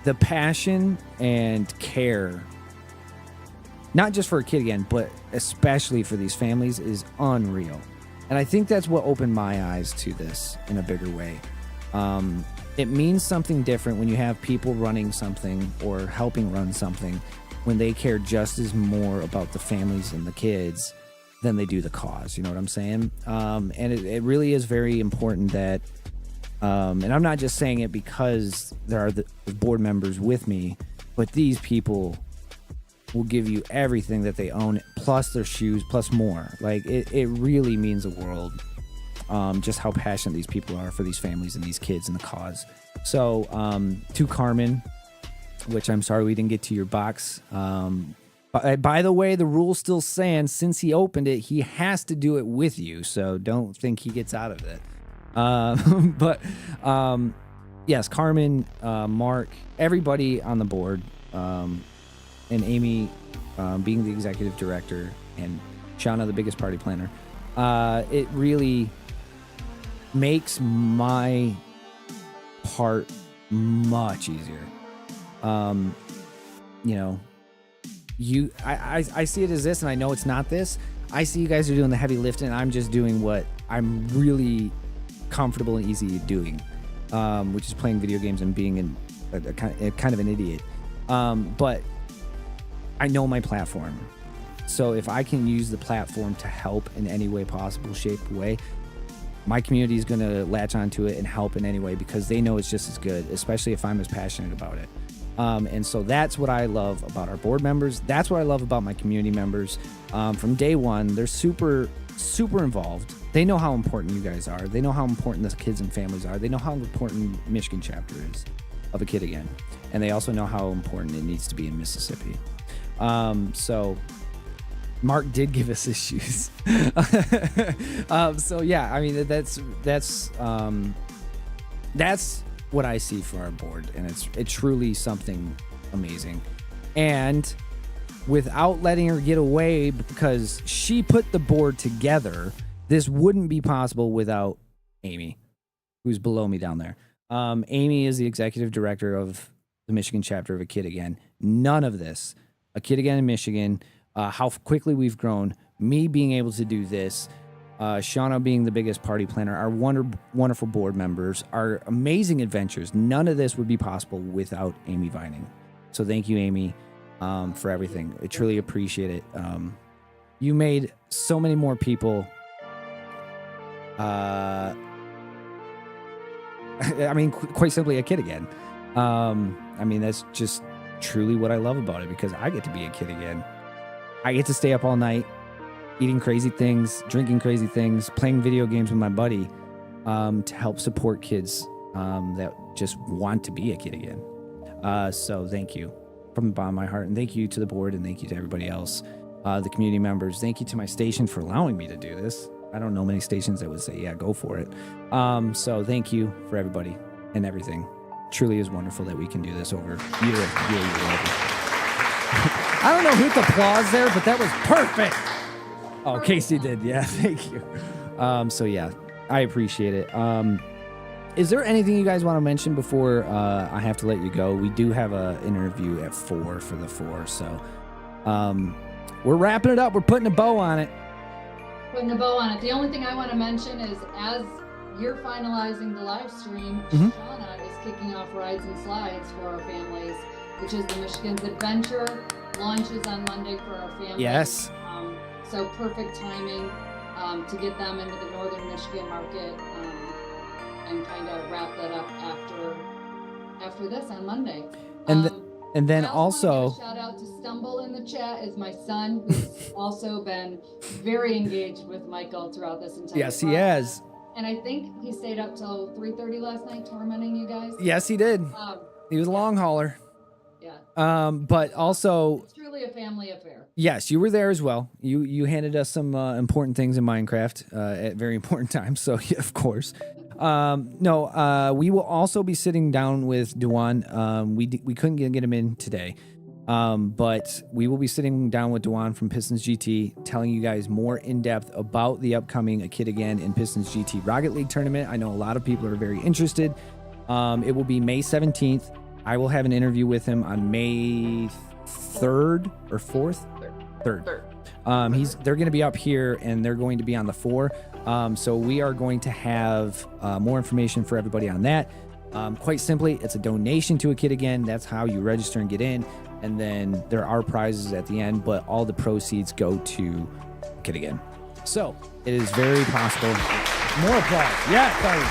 S2: The passion and care, not just for a kid again, but especially for these families, is unreal. And I think that's what opened my eyes to this in a bigger way. It means something different when you have people running something or helping run something when they care just as more about the families and the kids than they do the cause. You know what I'm saying? And it really is very important that, and I'm not just saying it because there are the board members with me, but these people will give you everything that they own, plus their shoes, plus more. Like, it really means the world, just how passionate these people are for these families and these kids and the cause. So, to Carmen, which I'm sorry we didn't get to your box. By the way, the rule still stands. Since he opened it, he has to do it with you. So don't think he gets out of it. But yes, Carmen, Mark, everybody on the board, and Amy being the executive director, and Shauna, the biggest party planner. It really makes my part much easier. You know, I see it as this, and I know it's not this. I see you guys are doing the heavy lifting, and I'm just doing what I'm really comfortable and easy doing, which is playing video games and being a kind of an idiot. But I know my platform. So if I can use the platform to help in any way possible, shape, way, my community is going to latch onto it and help in any way because they know it's just as good, especially if I'm as passionate about it. And so that's what I love about our board members. That's what I love about my community members. From day one, they're super, super involved. They know how important you guys are. They know how important the kids and families are. They know how important Michigan chapter is of A Kid Again. And they also know how important it needs to be in Mississippi. So Mark did give us his shoes. So yeah, I mean, that's what I see for our board, and it's truly something amazing. And without letting her get away, because she put the board together, this wouldn't be possible without Amy, who's below me down there. Amy is the executive director of the Michigan chapter of A Kid Again. None of this, A Kid Again in Michigan, how quickly we've grown, me being able to do this, Shauna being the biggest party planner, our wonderful board members, our amazing adventures. None of this would be possible without Amy Vining. So thank you, Amy, for everything. I truly appreciate it. You made so many more people. I mean, quite simply, A Kid Again. I mean, that's just truly what I love about it, because I get to be a kid again. I get to stay up all night, eating crazy things, drinking crazy things, playing video games with my buddy, to help support kids that just want to be a kid again. So thank you from the bottom of my heart, and thank you to the board, and thank you to everybody else, the community members. Thank you to my station for allowing me to do this. I don't know many stations that would say, yeah, go for it. So thank you for everybody and everything. Truly is wonderful that we can do this over year. I don't know who the applause there, but that was perfect. Oh,
S6: Perfect
S2: Casey
S6: time.
S2: did. Yeah, thank you. So yeah, I appreciate it. Is there anything you guys want to mention before I have to let you go? We do have an interview at 4 for the 4, so we're wrapping it up. We're putting a bow on it.
S6: Putting a bow on it. The only thing I want to mention is as you're finalizing the live stream,
S2: Mhm.
S6: Shauna is kicking off Rides and Slides for our families, which is the Michigan's Adventure. Launches on Monday for our families.
S2: Yes.
S6: So perfect timing to get them into the northern Michigan market and kind of wrap that up after this on Monday.
S2: And then
S6: I
S2: also
S6: wanna give a shout out to Stumble in the chat is my son, who's also been very engaged with Michael throughout this entire
S2: yes, he
S6: process.
S2: has.
S6: And I think he stayed up till 3:30 last night tormenting you guys.
S2: Yes, he did. He was a long hauler.
S6: Yeah.
S2: But also,
S6: It's truly a family affair.
S2: yes, you were there as well. You handed us some important things in Minecraft at very important times. So yeah, of course. We will also be sitting down with Duan. We couldn't get him in today. But we will be sitting down with Duan from Pistons GT, telling you guys more in depth about the upcoming A Kid Again in Pistons GT Rocket League tournament. I know a lot of people are very interested. It will be May 17th. I will have an interview with him on May 3rd or 4th? 3rd. They're going to be up here and they're going to be on the 4. So we are going to have more information for everybody on that. Quite simply, it's a donation to A Kid Again. That's how you register and get in. And then there are prizes at the end, but all the proceeds go to A Kid Again. So it is very possible. More applause. Yeah, there you go.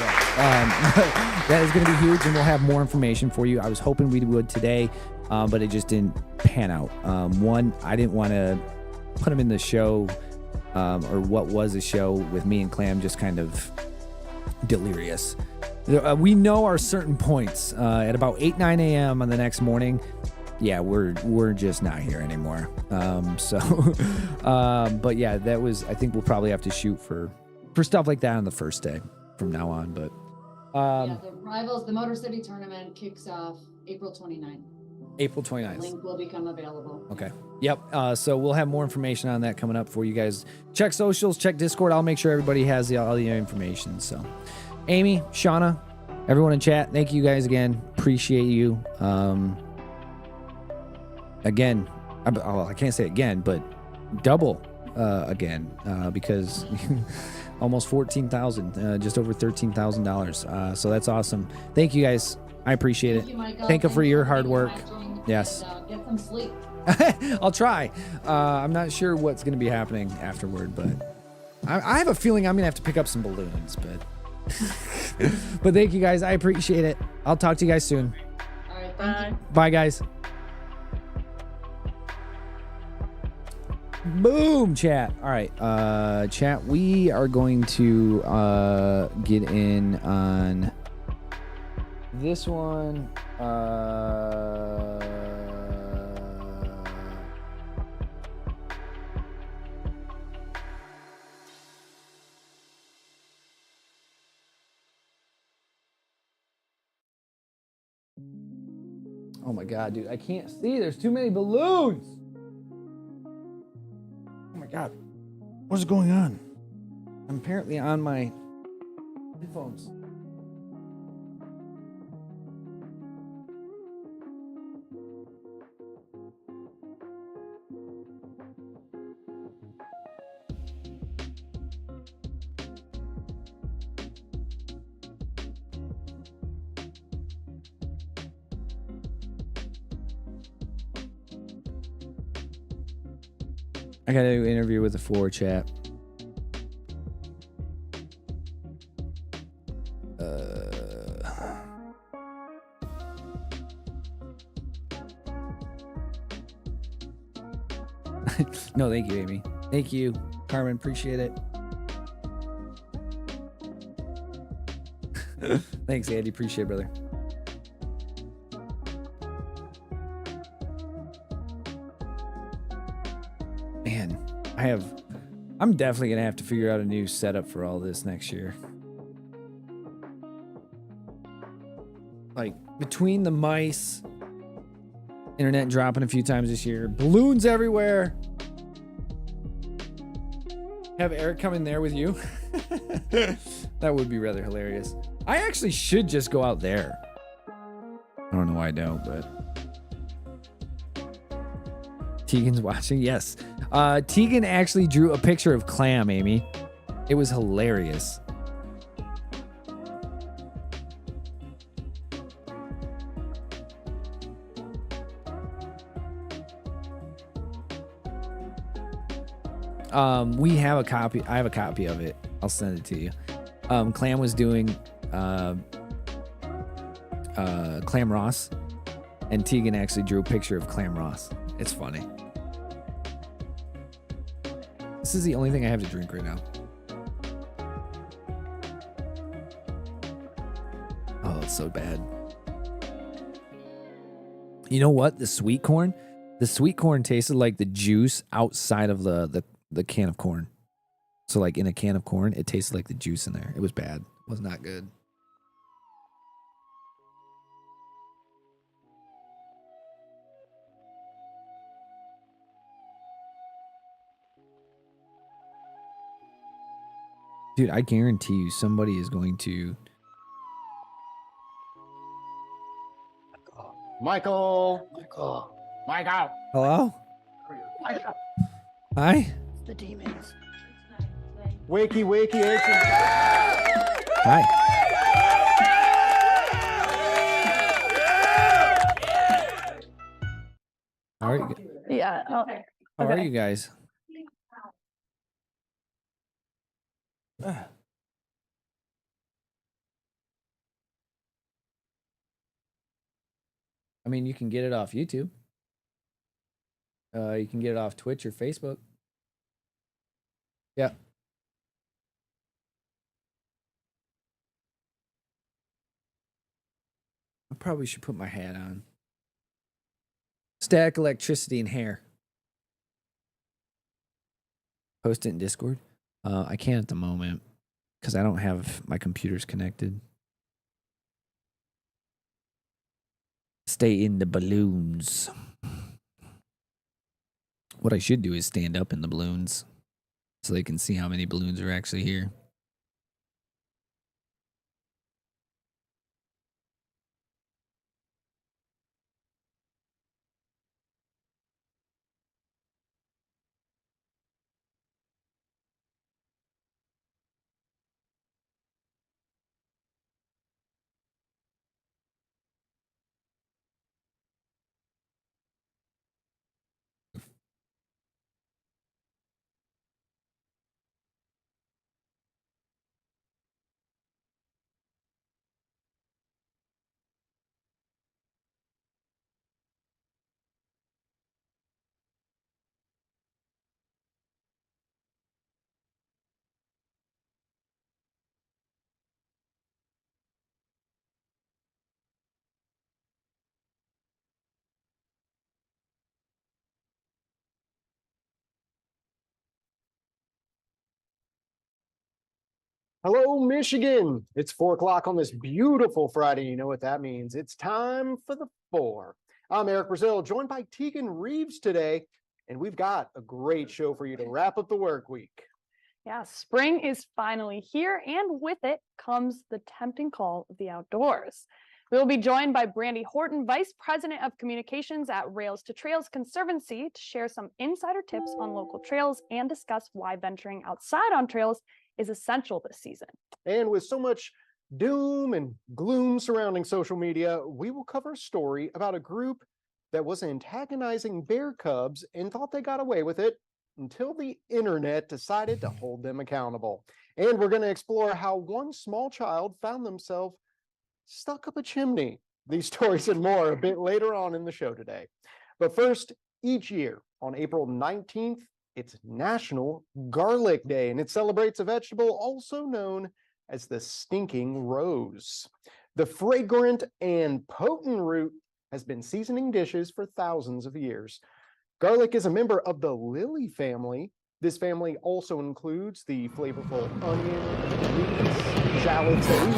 S2: That is going to be huge, and we'll have more information for you. I was hoping we would today, but it just didn't pan out. One, I didn't want to put him in the show, or what was a show with me and Clam, just kind of delirious. We know our certain points at about 8-9 a.m. on the next morning. Yeah, we're just not here anymore. But yeah, that was. I think we'll probably have to shoot for stuff like that on the first day from now on. But
S6: The Rivals, the Motor City tournament kicks off April 29th.
S2: April 29th.
S6: Link will become available.
S2: Okay. Yep. So we'll have more information on that coming up for you guys. Check socials, check Discord. I'll make sure everybody has all the information. So, Amy, Shauna, everyone in chat, thank you guys again. Appreciate you. Again, I can't say again, but double again because almost 14,000, just over $13,000. So that's awesome. Thank you guys. I appreciate it.
S6: Thank you, Michael.
S2: Thank you for your hard
S6: being
S2: work.
S6: watching,
S2: Yes.
S6: and, get some sleep.
S2: I'll try. I'm not sure what's going to be happening afterward, but I have a feeling I'm going to have to pick up some balloons. But but thank you guys. I appreciate it. I'll talk to you guys soon.
S6: All right. Thank you.
S2: Bye, guys. Boom, chat. All right, chat. We are going to get in on this one. Oh my god, dude, I can't see. There's too many balloons. Oh my god. What is going on? I'm apparently on my headphones. I got to do an interview with the 4 chat. No, thank you, Amy. Thank you, Carmen. Appreciate it. Thanks, Andy. Appreciate it, brother. Man, I'm definitely gonna have to figure out a new setup for all this next year. Like between the mice, internet dropping a few times this year, balloons everywhere. Have Eric come in there with you? That would be rather hilarious. I actually should just go out there. I don't know why I don't, but Tegan's watching. Yes. Tegan actually drew a picture of Clam, Amy. It was hilarious. We have a copy. I have a copy of it. I'll send it to you. Clam was doing Clam Ross, and Tegan actually drew a picture of Clam Ross. It's funny. This is the only thing I have to drink right now. Oh, it's so bad. You know what? The sweet corn tasted like the juice outside of the can of corn. So like in a can of corn, it tasted like the juice in there. It was bad. It was not good. Dude, I guarantee you somebody is going to...
S4: Michael.
S2: Hello? Hi?
S7: The demons.
S4: Wakey, wakey, ancient.
S2: Hi. How are you,
S7: Yeah. Oh,
S2: how are
S7: okay.
S2: you guys? I mean, you can get it off YouTube. You can get it off Twitch or Facebook. Yeah. I probably should put my hat on. Static electricity and hair. Post it in Discord. I can't at the moment because I don't have my computers connected. Stay in the balloons. What I should do is stand up in the balloons so they can see how many balloons are actually here.
S4: Hello, Michigan. It's 4 o'clock on this beautiful Friday. You know what that means. It's time for the 4. I'm Eric Brazil, joined by Tegan Reeves today, and we've got a great show for you to wrap up the work week.
S7: Yeah, spring is finally here, and with it comes the tempting call of the outdoors. We will be joined by Brandy Horton, Vice President of Communications at Rails to Trails Conservancy, to share some insider tips on local trails and discuss why venturing outside on trails is essential this season.
S4: And with so much doom and gloom surrounding social media, we will cover a story about a group that was antagonizing bear cubs and thought they got away with it until the internet decided to hold them accountable. And we're going to explore how one small child found themselves stuck up a chimney. These stories and more a bit later on in the show today. But first, each year on April 19th, it's National Garlic Day, and it celebrates a vegetable also known as the stinking rose. The fragrant and potent root has been seasoning dishes for thousands of years. Garlic is a member of the lily family, This family also includes the flavorful onion, leeks, shallots, and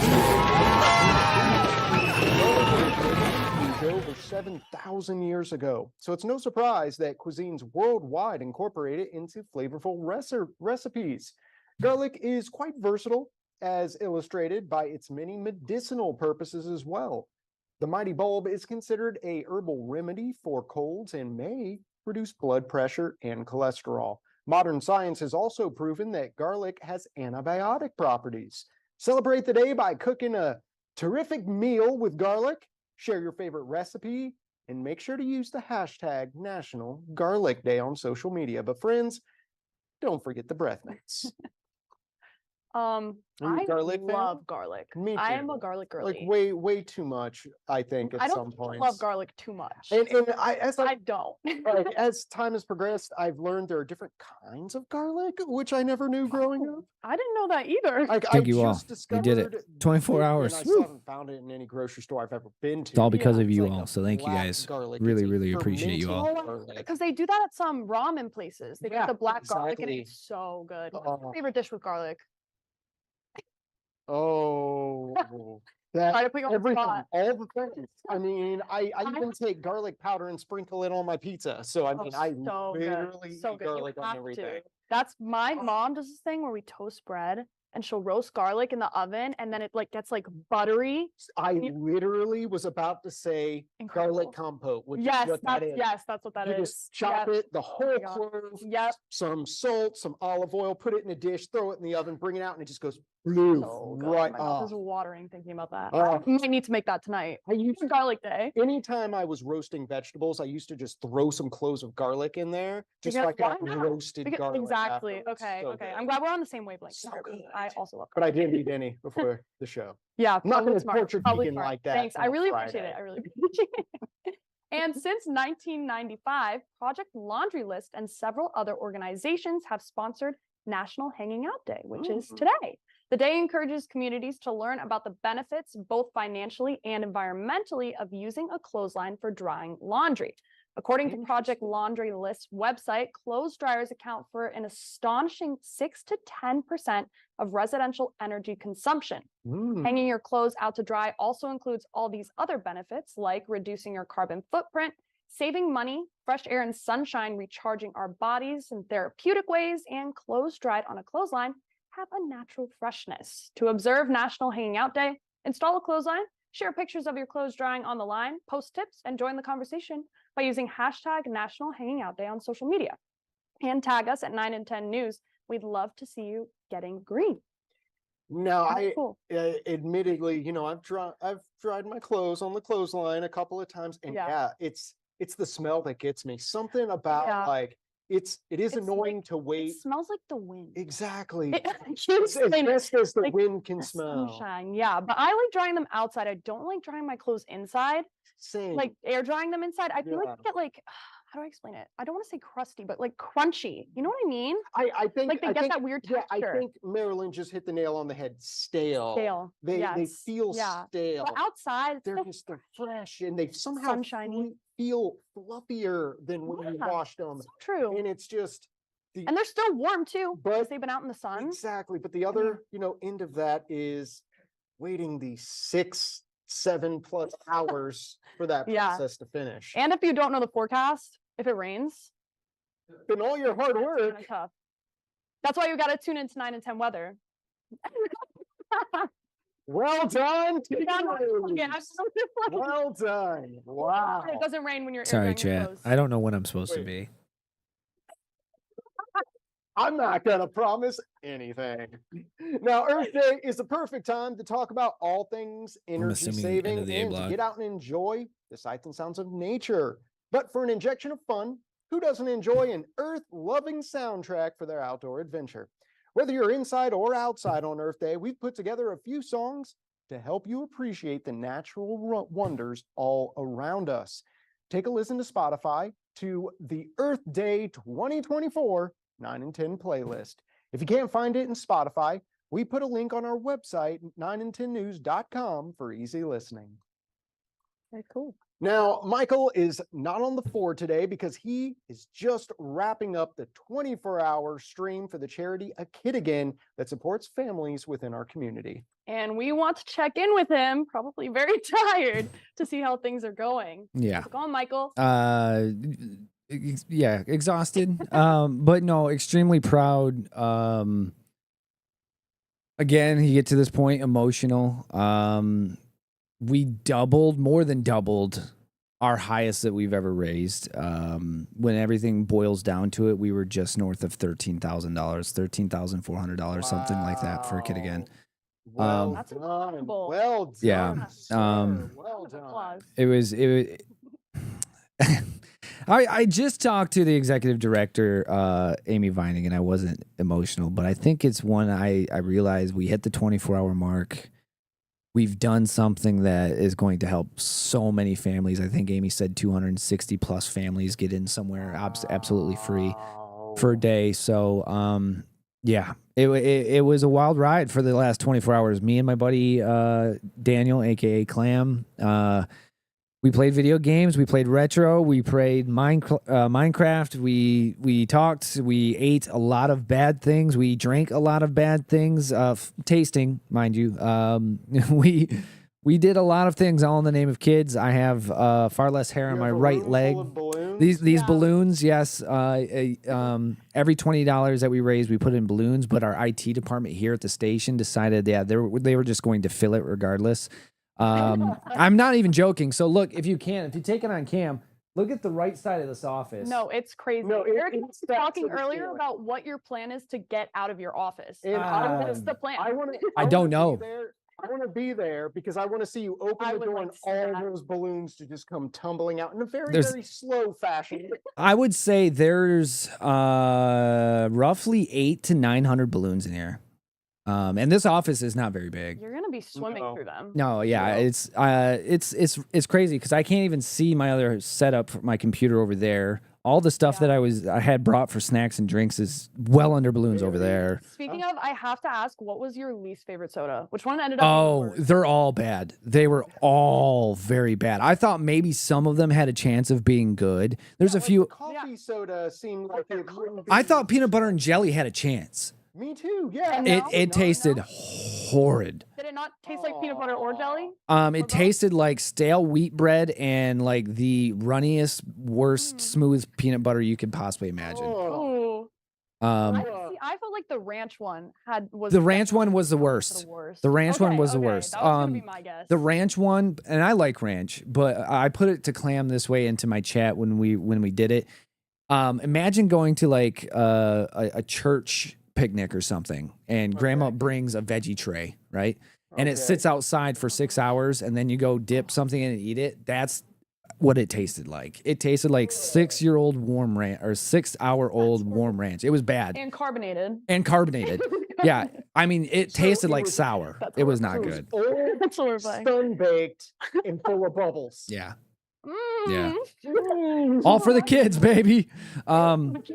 S4: over 7,000 years ago. So it's no surprise that cuisines worldwide incorporate it into flavorful recipes. Garlic is quite versatile, as illustrated by its many medicinal purposes as well. The mighty bulb is considered a herbal remedy for colds and may reduce blood pressure and cholesterol. Modern science has also proven that garlic has antibiotic properties. Celebrate the day by cooking a terrific meal with garlic. Share your favorite recipe and make sure to use the hashtag National Garlic Day on social media. But friends, don't forget the breath mints. Are you a
S7: I
S4: garlic fan?
S7: love garlic.
S4: Me
S7: I am
S4: too.
S7: a garlic girly.
S4: Like way too much, I think,
S7: I
S4: at
S7: don't
S4: some
S7: think I
S4: point.
S7: love garlic too much.
S4: And
S7: I don't.
S4: as time has progressed, I've learned there are different kinds of garlic, which I never knew growing up.
S7: I didn't know that either.
S4: Like,
S2: Thank
S4: I
S2: you all.
S4: just
S2: You
S4: discovered
S2: did it. 24
S4: it,
S2: hours.
S4: and I still
S2: Woo.
S4: haven't found it in any grocery store I've ever been to.
S2: It's all because of
S4: It's
S2: you
S4: like
S2: all.
S4: a
S2: So thank you
S4: black
S2: guys.
S4: garlic.
S2: Really,
S4: It's a
S2: really appreciate you all.
S4: fermented garlic.
S7: Because they do that at some ramen places. They
S4: Yeah,
S7: put the black garlic and
S4: exactly.
S7: it's so good. What's your
S4: Oh.
S7: favorite dish with garlic?
S4: Oh,
S7: Try
S4: that
S7: to put you on the
S4: everything,
S7: spot.
S4: all the things. I mean, I even take garlic powder and sprinkle it on my pizza. So I
S7: Oh,
S4: mean, I
S7: so good.
S4: literally
S7: So
S4: eat
S7: good. You
S4: garlic on
S7: have
S4: everything.
S7: to. That's my mom does this thing where we toast bread and she'll roast garlic in the oven and then it like gets like buttery.
S4: I
S7: You-
S4: literally was about to say garlic
S7: Incredible.
S4: compote, which
S7: Yes,
S4: is what that
S7: that's
S4: is.
S7: yes, that's what that
S4: You
S7: is.
S4: just chop
S7: Yes.
S4: it, the whole
S7: God.
S4: clove,
S7: Yep.
S4: some salt, some olive oil, put it in a dish, throw it in the oven, bring it out, and it just goes blue
S7: So good.
S4: right
S7: My mouth
S4: off.
S7: is watering thinking about that.
S4: Oh.
S7: I might need to make that tonight.
S4: I used
S7: It's garlic day.
S4: anytime I was roasting vegetables, I used to just throw some cloves of garlic in there, just so I
S7: Because
S4: could
S7: why
S4: have
S7: not?
S4: roasted
S7: Because,
S4: garlic.
S7: exactly.
S4: afterwards.
S7: Okay.
S4: So
S7: Okay.
S4: good.
S7: I'm glad we're on the same wavelength.
S4: So
S7: here.
S4: good.
S7: I also love
S4: But I
S7: garlic.
S4: didn't eat any before the show.
S7: Yeah,
S4: I'm not
S7: probably
S4: gonna
S7: smart.
S4: torture
S7: Probably
S4: Deacon
S7: smart.
S4: like that
S7: Thanks. I
S4: on a
S7: really appreciate it.
S4: Friday.
S7: I really appreciate it. And since 1995, Project Laundry List and several other organizations have sponsored National Hanging Out Day, which is today. The day encourages communities to learn about the benefits, both financially and environmentally, of using a clothesline for drying laundry. According to Project Laundry List's website, clothes dryers account for an astonishing 6 to 10% of residential energy consumption. Hanging your clothes out to dry also includes all these other benefits, like reducing your carbon footprint, saving money, fresh air and sunshine, recharging our bodies in therapeutic ways, and clothes dried on a clothesline have a natural freshness. To observe National Hanging Out Day, install a clothesline, share pictures of your clothes drying on the line, post tips, and join the conversation by using hashtag National Hanging Out Day on social media. And tag us at 9 and 10 News. We'd love to see you getting green.
S4: Now,
S7: Very cool.
S4: admittedly, I've dried my clothes on the clothesline a couple of times, and
S7: Yeah.
S4: it's the smell that gets me. Something about
S7: Yeah.
S4: like it is
S7: It's
S4: annoying
S7: like-
S4: to
S7: It
S4: wait.
S7: smells like the wind.
S4: Exactly.
S7: I can't
S4: It's as
S7: explain it.
S4: best as the
S7: Like,
S4: wind can
S7: The
S4: smell.
S7: sunshine, yeah, but I like drying them outside. I don't like drying my clothes inside.
S4: Same.
S7: Like air drying them inside. I feel like
S4: Yeah.
S7: they get like, how do I explain it? I don't want to say crusty, but like crunchy. You know what I mean?
S4: I think
S7: Like they
S4: I
S7: get
S4: think,
S7: that weird
S4: yeah,
S7: texture.
S4: I think Marilyn just hit the nail on the head. Stale.
S7: Stale.
S4: They
S7: Yes.
S4: feel
S7: Yeah.
S4: stale.
S7: But outside, it's
S4: They're
S7: just
S4: they're fresh and they somehow
S7: sunshiny.
S4: feel fluffier than when you
S7: Yeah.
S4: washed them.
S7: so true.
S4: And it's just
S7: And they're still warm too, because
S4: But-
S7: they've been out in the sun.
S4: exactly. But the other, end of that is waiting the 6-7+ hours for that
S7: Yeah.
S4: process to finish.
S7: And if you don't know the forecast, if it rains,
S4: And all your hard
S7: that's
S4: work.
S7: kinda tough. That's why you got to tune into 9 and 10 weather.
S4: Well done.
S7: You gotta look
S4: team.
S7: at something like-
S4: Well done. Wow.
S7: It doesn't rain when you're air
S2: Sorry,
S7: drying your
S2: chat.
S7: clothes.
S2: I don't know what I'm supposed to
S4: Wait.
S2: be.
S4: I'm not going to promise anything. Now, Earth Day is the perfect time to talk about all things energy
S2: assuming
S4: saving
S2: end of the A
S4: and to
S2: block.
S4: get out and enjoy the sights and sounds of nature. But for an injection of fun, who doesn't enjoy an earth-loving soundtrack for their outdoor adventure? Whether you're inside or outside on Earth Day, we've put together a few songs to help you appreciate the natural wonders all around us. Take a listen to Spotify to the Earth Day 2024 9 and 10 playlist. If you can't find it in Spotify, we put a link on our website, 9and10news.com, for easy listening.
S7: Very cool.
S4: Now, Michael is not on the floor today because he is just wrapping up the 24-hour stream for the charity A Kid Again that supports families within our community.
S7: And we want to check in with him, probably very tired, to see how things are going.
S2: Yeah.
S7: So go on, Michael.
S2: Yeah, exhausted. But no, extremely proud. Again, you get to this point, emotional. We more than doubled our highest that we've ever raised. When everything boils down to it, we were just north of $13,000, $13,400, something like that for A Kid Again.
S4: Well
S7: That's
S4: done.
S7: incredible.
S4: Well done.
S2: Yeah,
S4: sir. Well
S7: Round of
S4: done.
S7: applause.
S2: It was I just talked to the executive director, Amy Vining, and I wasn't emotional, but I think it's one I realized we hit the 24-hour mark. We've done something that is going to help so many families. I think Amy said 260 plus families get in somewhere absolutely free for a day. So, yeah, it was a wild ride for the last 24 hours. Me and my buddy, Daniel, aka Clam, we played video games. We played retro. We played Minecraft. We talked. We ate a lot of bad things. We drank a lot of bad things. Tasting, mind you. We did a lot of things all in the name of kids. I have far less hair on my right leg. These balloons, yes. Every $20 that we raised, we put in balloons. But our IT department here at the station decided, they were just going to fill it regardless. I'm not even joking. So look, if you take it on cam, look at the right side of this office.
S7: No, it's crazy.
S4: No,
S7: Eric was
S4: it's back
S7: talking
S4: to the
S7: earlier
S4: ceiling.
S7: about what your plan is to get out of your office.
S4: And
S7: What's the plan?
S2: I don't know.
S4: I want to be there because I want to see you open
S7: I
S4: the
S7: would
S4: door
S7: like
S4: and
S7: to see
S4: all
S7: that.
S4: those balloons to just come tumbling out in a very,
S2: There's-
S4: very slow fashion.
S2: I would say there's roughly 800 to 900 balloons in here. And this office is not very big.
S7: You're gonna be swimming
S4: No.
S7: through them.
S2: No, yeah,
S4: No.
S2: it's crazy because I can't even see my other setup for my computer over there. All the stuff
S7: Yeah.
S2: that I had brought for snacks and drinks is well under balloons over there.
S7: Speaking of, I have to ask, what was your least favorite soda? Which one ended up being
S2: Oh,
S7: worse?
S2: they're all bad. They were all very bad. I thought maybe some of them had a chance of being good. There's
S4: Yeah,
S2: a
S4: like
S2: few.
S4: the coffee soda seemed like it wouldn't
S2: I
S4: be-
S2: thought peanut butter and jelly had a chance.
S4: Me too. Yeah.
S7: And
S2: It
S7: No,
S2: it tasted horrid.
S7: Did it not taste like peanut butter or jelly?
S2: It
S7: both?
S2: tasted like stale wheat bread and like the runniest, worst, smooth peanut butter you could possibly imagine.
S4: Oh.
S7: Ooh.
S2: Um,
S7: I felt like the ranch one was
S2: the ranch one
S7: definitely
S2: was the
S7: one of
S2: worst.
S7: worst.
S2: The ranch one
S7: Okay,
S2: was the
S7: okay,
S2: worst.
S7: That was gonna be my guess.
S2: The ranch one, and I like ranch, but I put it to Clam this way into my chat when we did it. Imagine going to like a church picnic or something, and grandma brings a veggie tray, right? And it
S4: Okay.
S2: sits outside for 6 hours, and then you go dip something in and eat it. That's what it tasted like. It tasted like 6-year-old warm ranch or 6-hour-old warm ranch. It was bad
S7: and carbonated.
S2: and carbonated. Yeah, I mean, it
S4: So
S2: tasted
S4: it
S2: like
S4: was-
S2: sour.
S7: That's
S2: It was
S4: So
S2: not
S4: it was
S2: good.
S4: old,
S7: That's horrifying.
S4: sun-baked, and full of bubbles.
S2: Yeah,
S7: Mm.
S2: all for the kids, baby.
S7: Kids.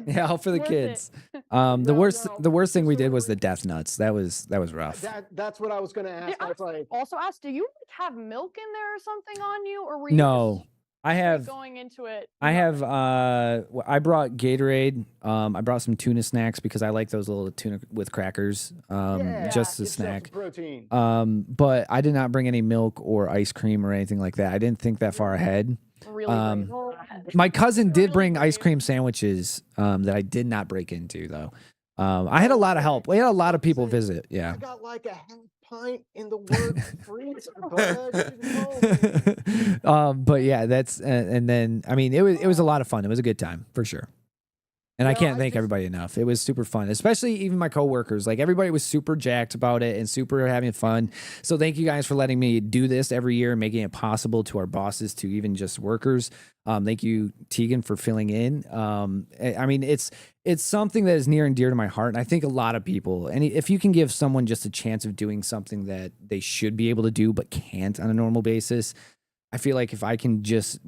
S2: Yeah, all for the
S7: Worth
S2: kids.
S7: it.
S2: The
S4: No,
S2: worst
S4: no.
S2: the worst thing we did was the death nuts. That was rough.
S4: That's what I was going to ask. I was like,
S7: Also asked, do you like, have milk in there or something on you, or were you
S2: No,
S7: just
S2: I
S7: straight
S2: have
S7: going into it?
S2: I have
S7: nothing?
S2: I brought Gatorade. I brought some tuna snacks because I like those little tuna with crackers.
S4: yeah,
S2: Just a
S4: get yourself some
S2: snack.
S4: protein.
S2: But I did not bring any milk or ice cream or anything like that. I didn't think that far ahead.
S7: Really
S2: um,
S7: brave for that.
S2: My cousin did
S7: Really
S2: bring ice
S7: brave.
S2: cream sandwiches that I did not break into though. I had a lot of help. We had a lot of people visit. Yeah.
S4: I got like a half pint in the work freezer, bud. You didn't know me.
S2: But yeah, that's and then I mean it was a lot of fun. It was a good time for sure. And I
S4: Well,
S2: can't
S4: I
S2: thank
S4: just-
S2: everybody enough. It was super fun, especially even my coworkers. Like everybody was super jacked about it and super having fun. So thank you guys for letting me do this every year and making it possible to our bosses, to even just workers. Thank you, Tegan, for filling in. I mean, it's something that is near and dear to my heart. And I think a lot of people, and if you can give someone just a chance of doing something that they should be able to do but can't on a normal basis, I feel like if I can just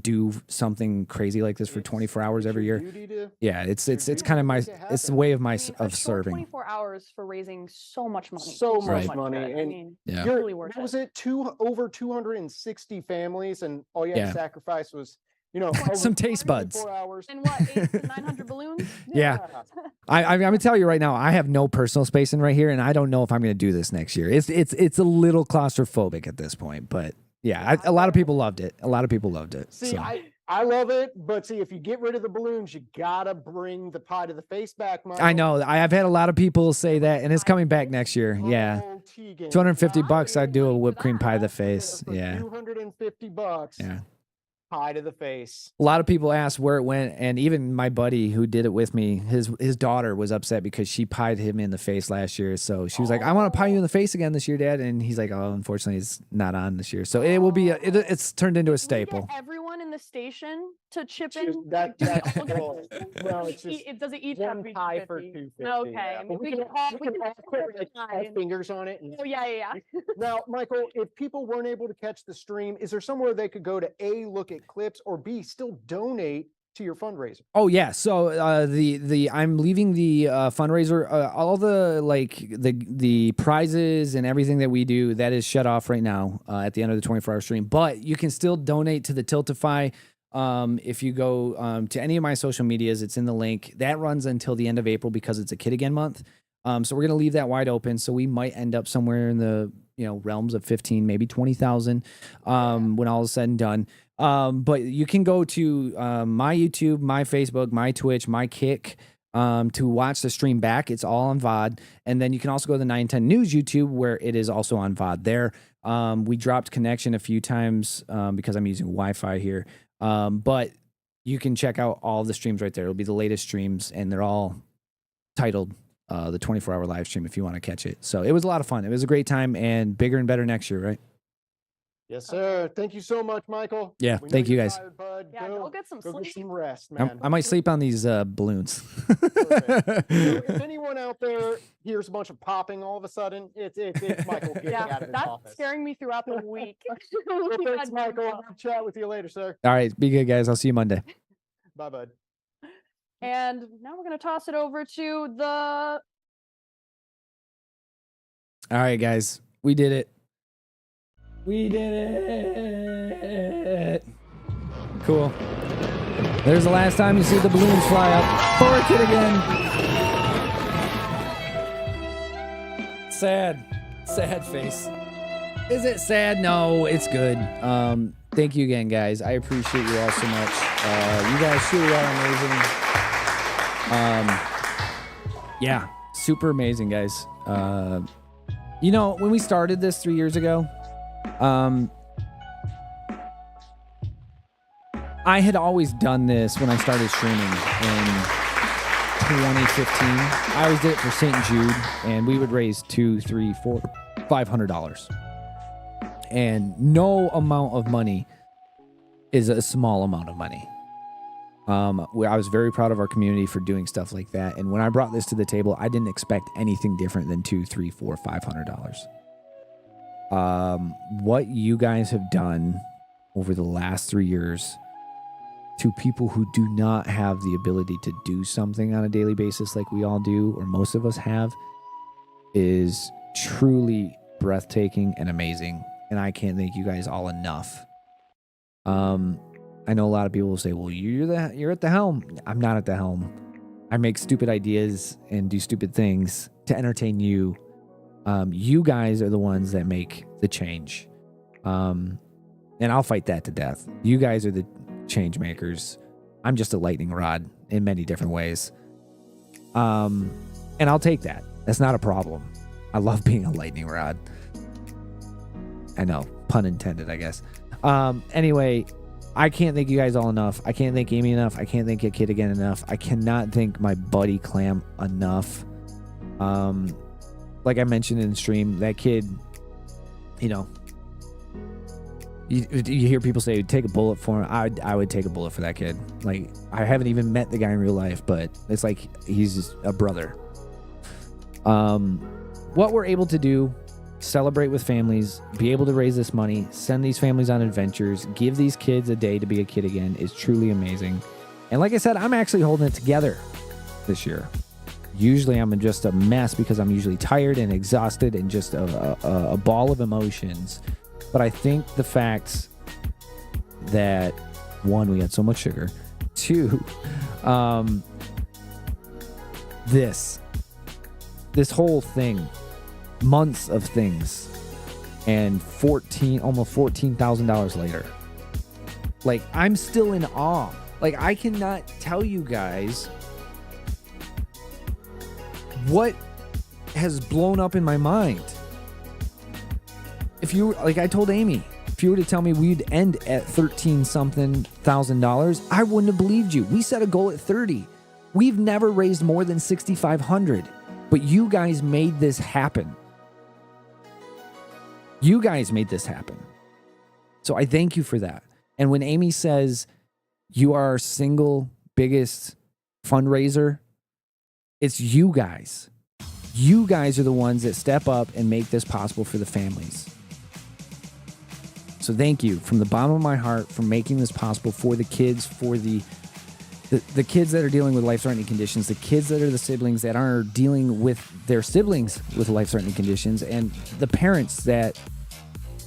S2: do something crazy like this for 24 hours every year. Yeah, it's
S4: duty
S2: kind of
S4: to
S2: my
S4: make it
S2: it's the
S4: happen.
S2: way of
S7: I
S2: my
S7: mean, a
S2: of
S7: short
S2: serving.
S7: 24 hours for raising so much money.
S4: So
S2: much
S4: money,
S7: good. I
S4: and
S7: mean,
S2: Yeah.
S4: You're,
S7: really worth
S4: what was
S7: it.
S4: it? Over 260 families, and all you had
S2: Yeah.
S4: to sacrifice was,
S2: Some taste buds.
S4: 24 hours.
S7: And what, 800 to 900 balloons?
S2: Yeah. I'm gonna tell you right now, I have no personal space in right here, and I don't know if I'm gonna do this next year. It's a little claustrophobic at this point, but yeah, a lot of people loved it. A lot of people loved it.
S4: See,
S2: so.
S4: I love it, but see, if you get rid of the balloons, you gotta bring the pie to the face back, Michael.
S2: I know. I've had a lot of people say that, and it's coming back next year. Yeah,
S4: Oh, Tegan.
S2: $250. I'd do a whipped cream pie to the
S4: Yeah,
S2: face.
S4: for
S2: Yeah,
S4: $250.
S2: yeah.
S4: Pie to the face.
S2: A lot of people asked where it went, and even my buddy who did it with me, his daughter was upset because she pied him in the face last year. So she was like, "I want to pie you in the face again this year, Dad." And he's like, "Oh, unfortunately, it's not on this year." So it will be. It's turned into a
S7: Can we get
S2: staple.
S7: everyone in the station to chip
S4: Just-
S7: in?
S4: that-
S7: Do we
S4: that's
S7: all get
S4: cool.
S7: $250?
S4: No, it's just
S7: Does it each have
S4: One
S7: to be
S4: pie for
S7: 250?
S4: $250.
S7: Okay,
S4: yeah. But we
S7: we
S4: can
S7: can
S4: all
S7: all
S4: put like our
S7: fine.
S4: fingers on it. And
S7: Oh yeah, yeah.
S4: now, Michael, if people weren't able to catch the stream, is there somewhere they could go to A, look at clips, or B, still donate to your fundraiser?
S2: Oh yeah, so I'm leaving the fundraiser, all the the prizes and everything that we do, that is shut off right now at the end of the 24-hour stream. But you can still donate to the Tiltify. If you go to any of my social medias, it's in the link. That runs until the end of April because it's a Kid Again month. So we're gonna leave that wide open. So we might end up somewhere in the realms of 15, maybe 20,000 when all is said and done. But you can go to my YouTube, my Facebook, my Twitch, my Kick to watch the stream back. It's all on VOD. And then you can also go to the 910 News YouTube where it is also on VOD there. We dropped connection a few times because I'm using Wi-Fi here. But you can check out all the streams right there. It'll be the latest streams, and they're all titled the 24-hour live stream if you want to catch it. So it was a lot of fun. It was a great time, and bigger and better next year, right?
S4: Yes, sir. Thank you so much, Michael.
S2: Yeah,
S4: We know
S2: thank you
S4: you're
S2: guys.
S4: tired, bud.
S7: Yeah, go get some
S4: Go get
S7: sleep.
S4: some rest, man.
S2: I might sleep on these balloons.
S4: Perfect. If anyone out there hears a bunch of popping all of a sudden, it's Michael getting
S7: Yeah,
S4: out of his
S7: that's
S4: office.
S7: scaring me throughout the week.
S4: Well,
S7: We've
S4: thanks,
S7: had
S4: Michael.
S7: nonstop.
S4: I'll chat with you later, sir.
S2: All right, be good, guys. I'll see you Monday.
S4: Bye, bud.
S7: And now we're gonna toss it over to the.
S2: All right, guys, we did it. We did it. Cool. There's the last time you see the balloons fly up. For a Kid Again. Sad. Sad face. Is it sad? No, it's good. Thank you again, guys. I appreciate you all so much. You guys truly are amazing. Yeah, super amazing, guys. When we started this 3 years ago, I had always done this when I started streaming in 2015. I always did it for St. Jude, and we would raise $200, $300, $400, $500. And no amount of money is a small amount of money. I was very proud of our community for doing stuff like that. And when I brought this to the table, I didn't expect anything different than $200, $300, $400, $500. What you guys have done over the last 3 years to people who do not have the ability to do something on a daily basis like we all do, or most of us have, is truly breathtaking and amazing. And I can't thank you guys all enough. I know a lot of people will say, well, you're at the helm. I'm not at the helm. I make stupid ideas and do stupid things to entertain you. You guys are the ones that make the change. And I'll fight that to death. You guys are the change makers. I'm just a lightning rod in many different ways. And I'll take that. That's not a problem. I love being a lightning rod. I know, pun intended, I guess. Anyway, I can't thank you guys all enough. I can't thank Amy enough. I can't thank a Kid Again enough. I cannot thank my buddy Clam enough. Like I mentioned in the stream, that kid, you hear people say, take a bullet for him. I would take a bullet for that kid. Like, I haven't even met the guy in real life, but it's like he's a brother. What we're able to do celebrate with families, be able to raise this money, send these families on adventures, give these kids a day to be a kid again is truly amazing. And like I said, I'm actually holding it together this year. Usually I'm just a mess because I'm usually tired and exhausted and just a ball of emotions. But I think the fact that, one, we had so much sugar. Two, this whole thing, months of things, and almost $14,000 later. Like, I'm still in awe. Like, I cannot tell you guys what has blown up in my mind. If you, like I told Amy, if you were to tell me we'd end at $13-something thousand, I wouldn't have believed you. We set a goal at 30. We've never raised more than 6,500, but you guys made this happen. You guys made this happen. So I thank you for that. And when Amy says you are our single biggest fundraiser, it's you guys. You guys are the ones that step up and make this possible for the families. So thank you from the bottom of my heart for making this possible for the kids, for the kids that are dealing with life-threatening conditions, the kids that are the siblings that are dealing with their siblings with life-threatening conditions, and the parents that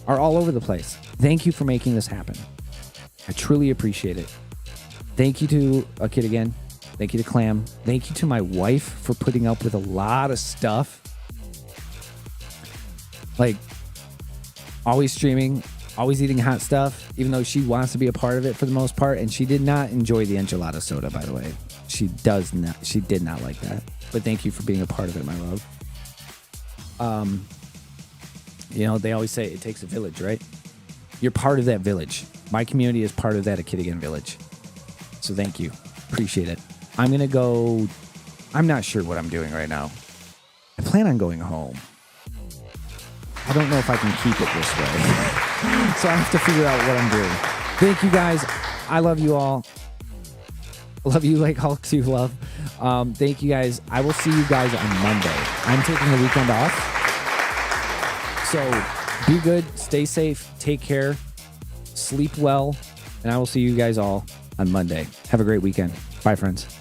S2: are all over the place. Thank you for making this happen. I truly appreciate it. Thank you to A Kid Again. Thank you to Clam. Thank you to my wife for putting up with a lot of stuff. Like, always streaming, always eating hot stuff, even though she wants to be a part of it for the most part. And she did not enjoy the enchilada soda, by the way. She did not like that. But thank you for being a part of it, my love. You know, they always say it takes a village, right? You're part of that village. My community is part of that A Kid Again village. So thank you. Appreciate it. I'm going to go. I'm not sure what I'm doing right now. I plan on going home. I don't know if I can keep it this way. So I have to figure out what I'm doing. Thank you guys. I love you all. I love you like Hulk you love. Thank you guys. I will see you guys on Monday. I'm taking the weekend off. So be good. Stay safe. Take care. Sleep well. And I will see you guys all on Monday. Have a great weekend. Bye, friends.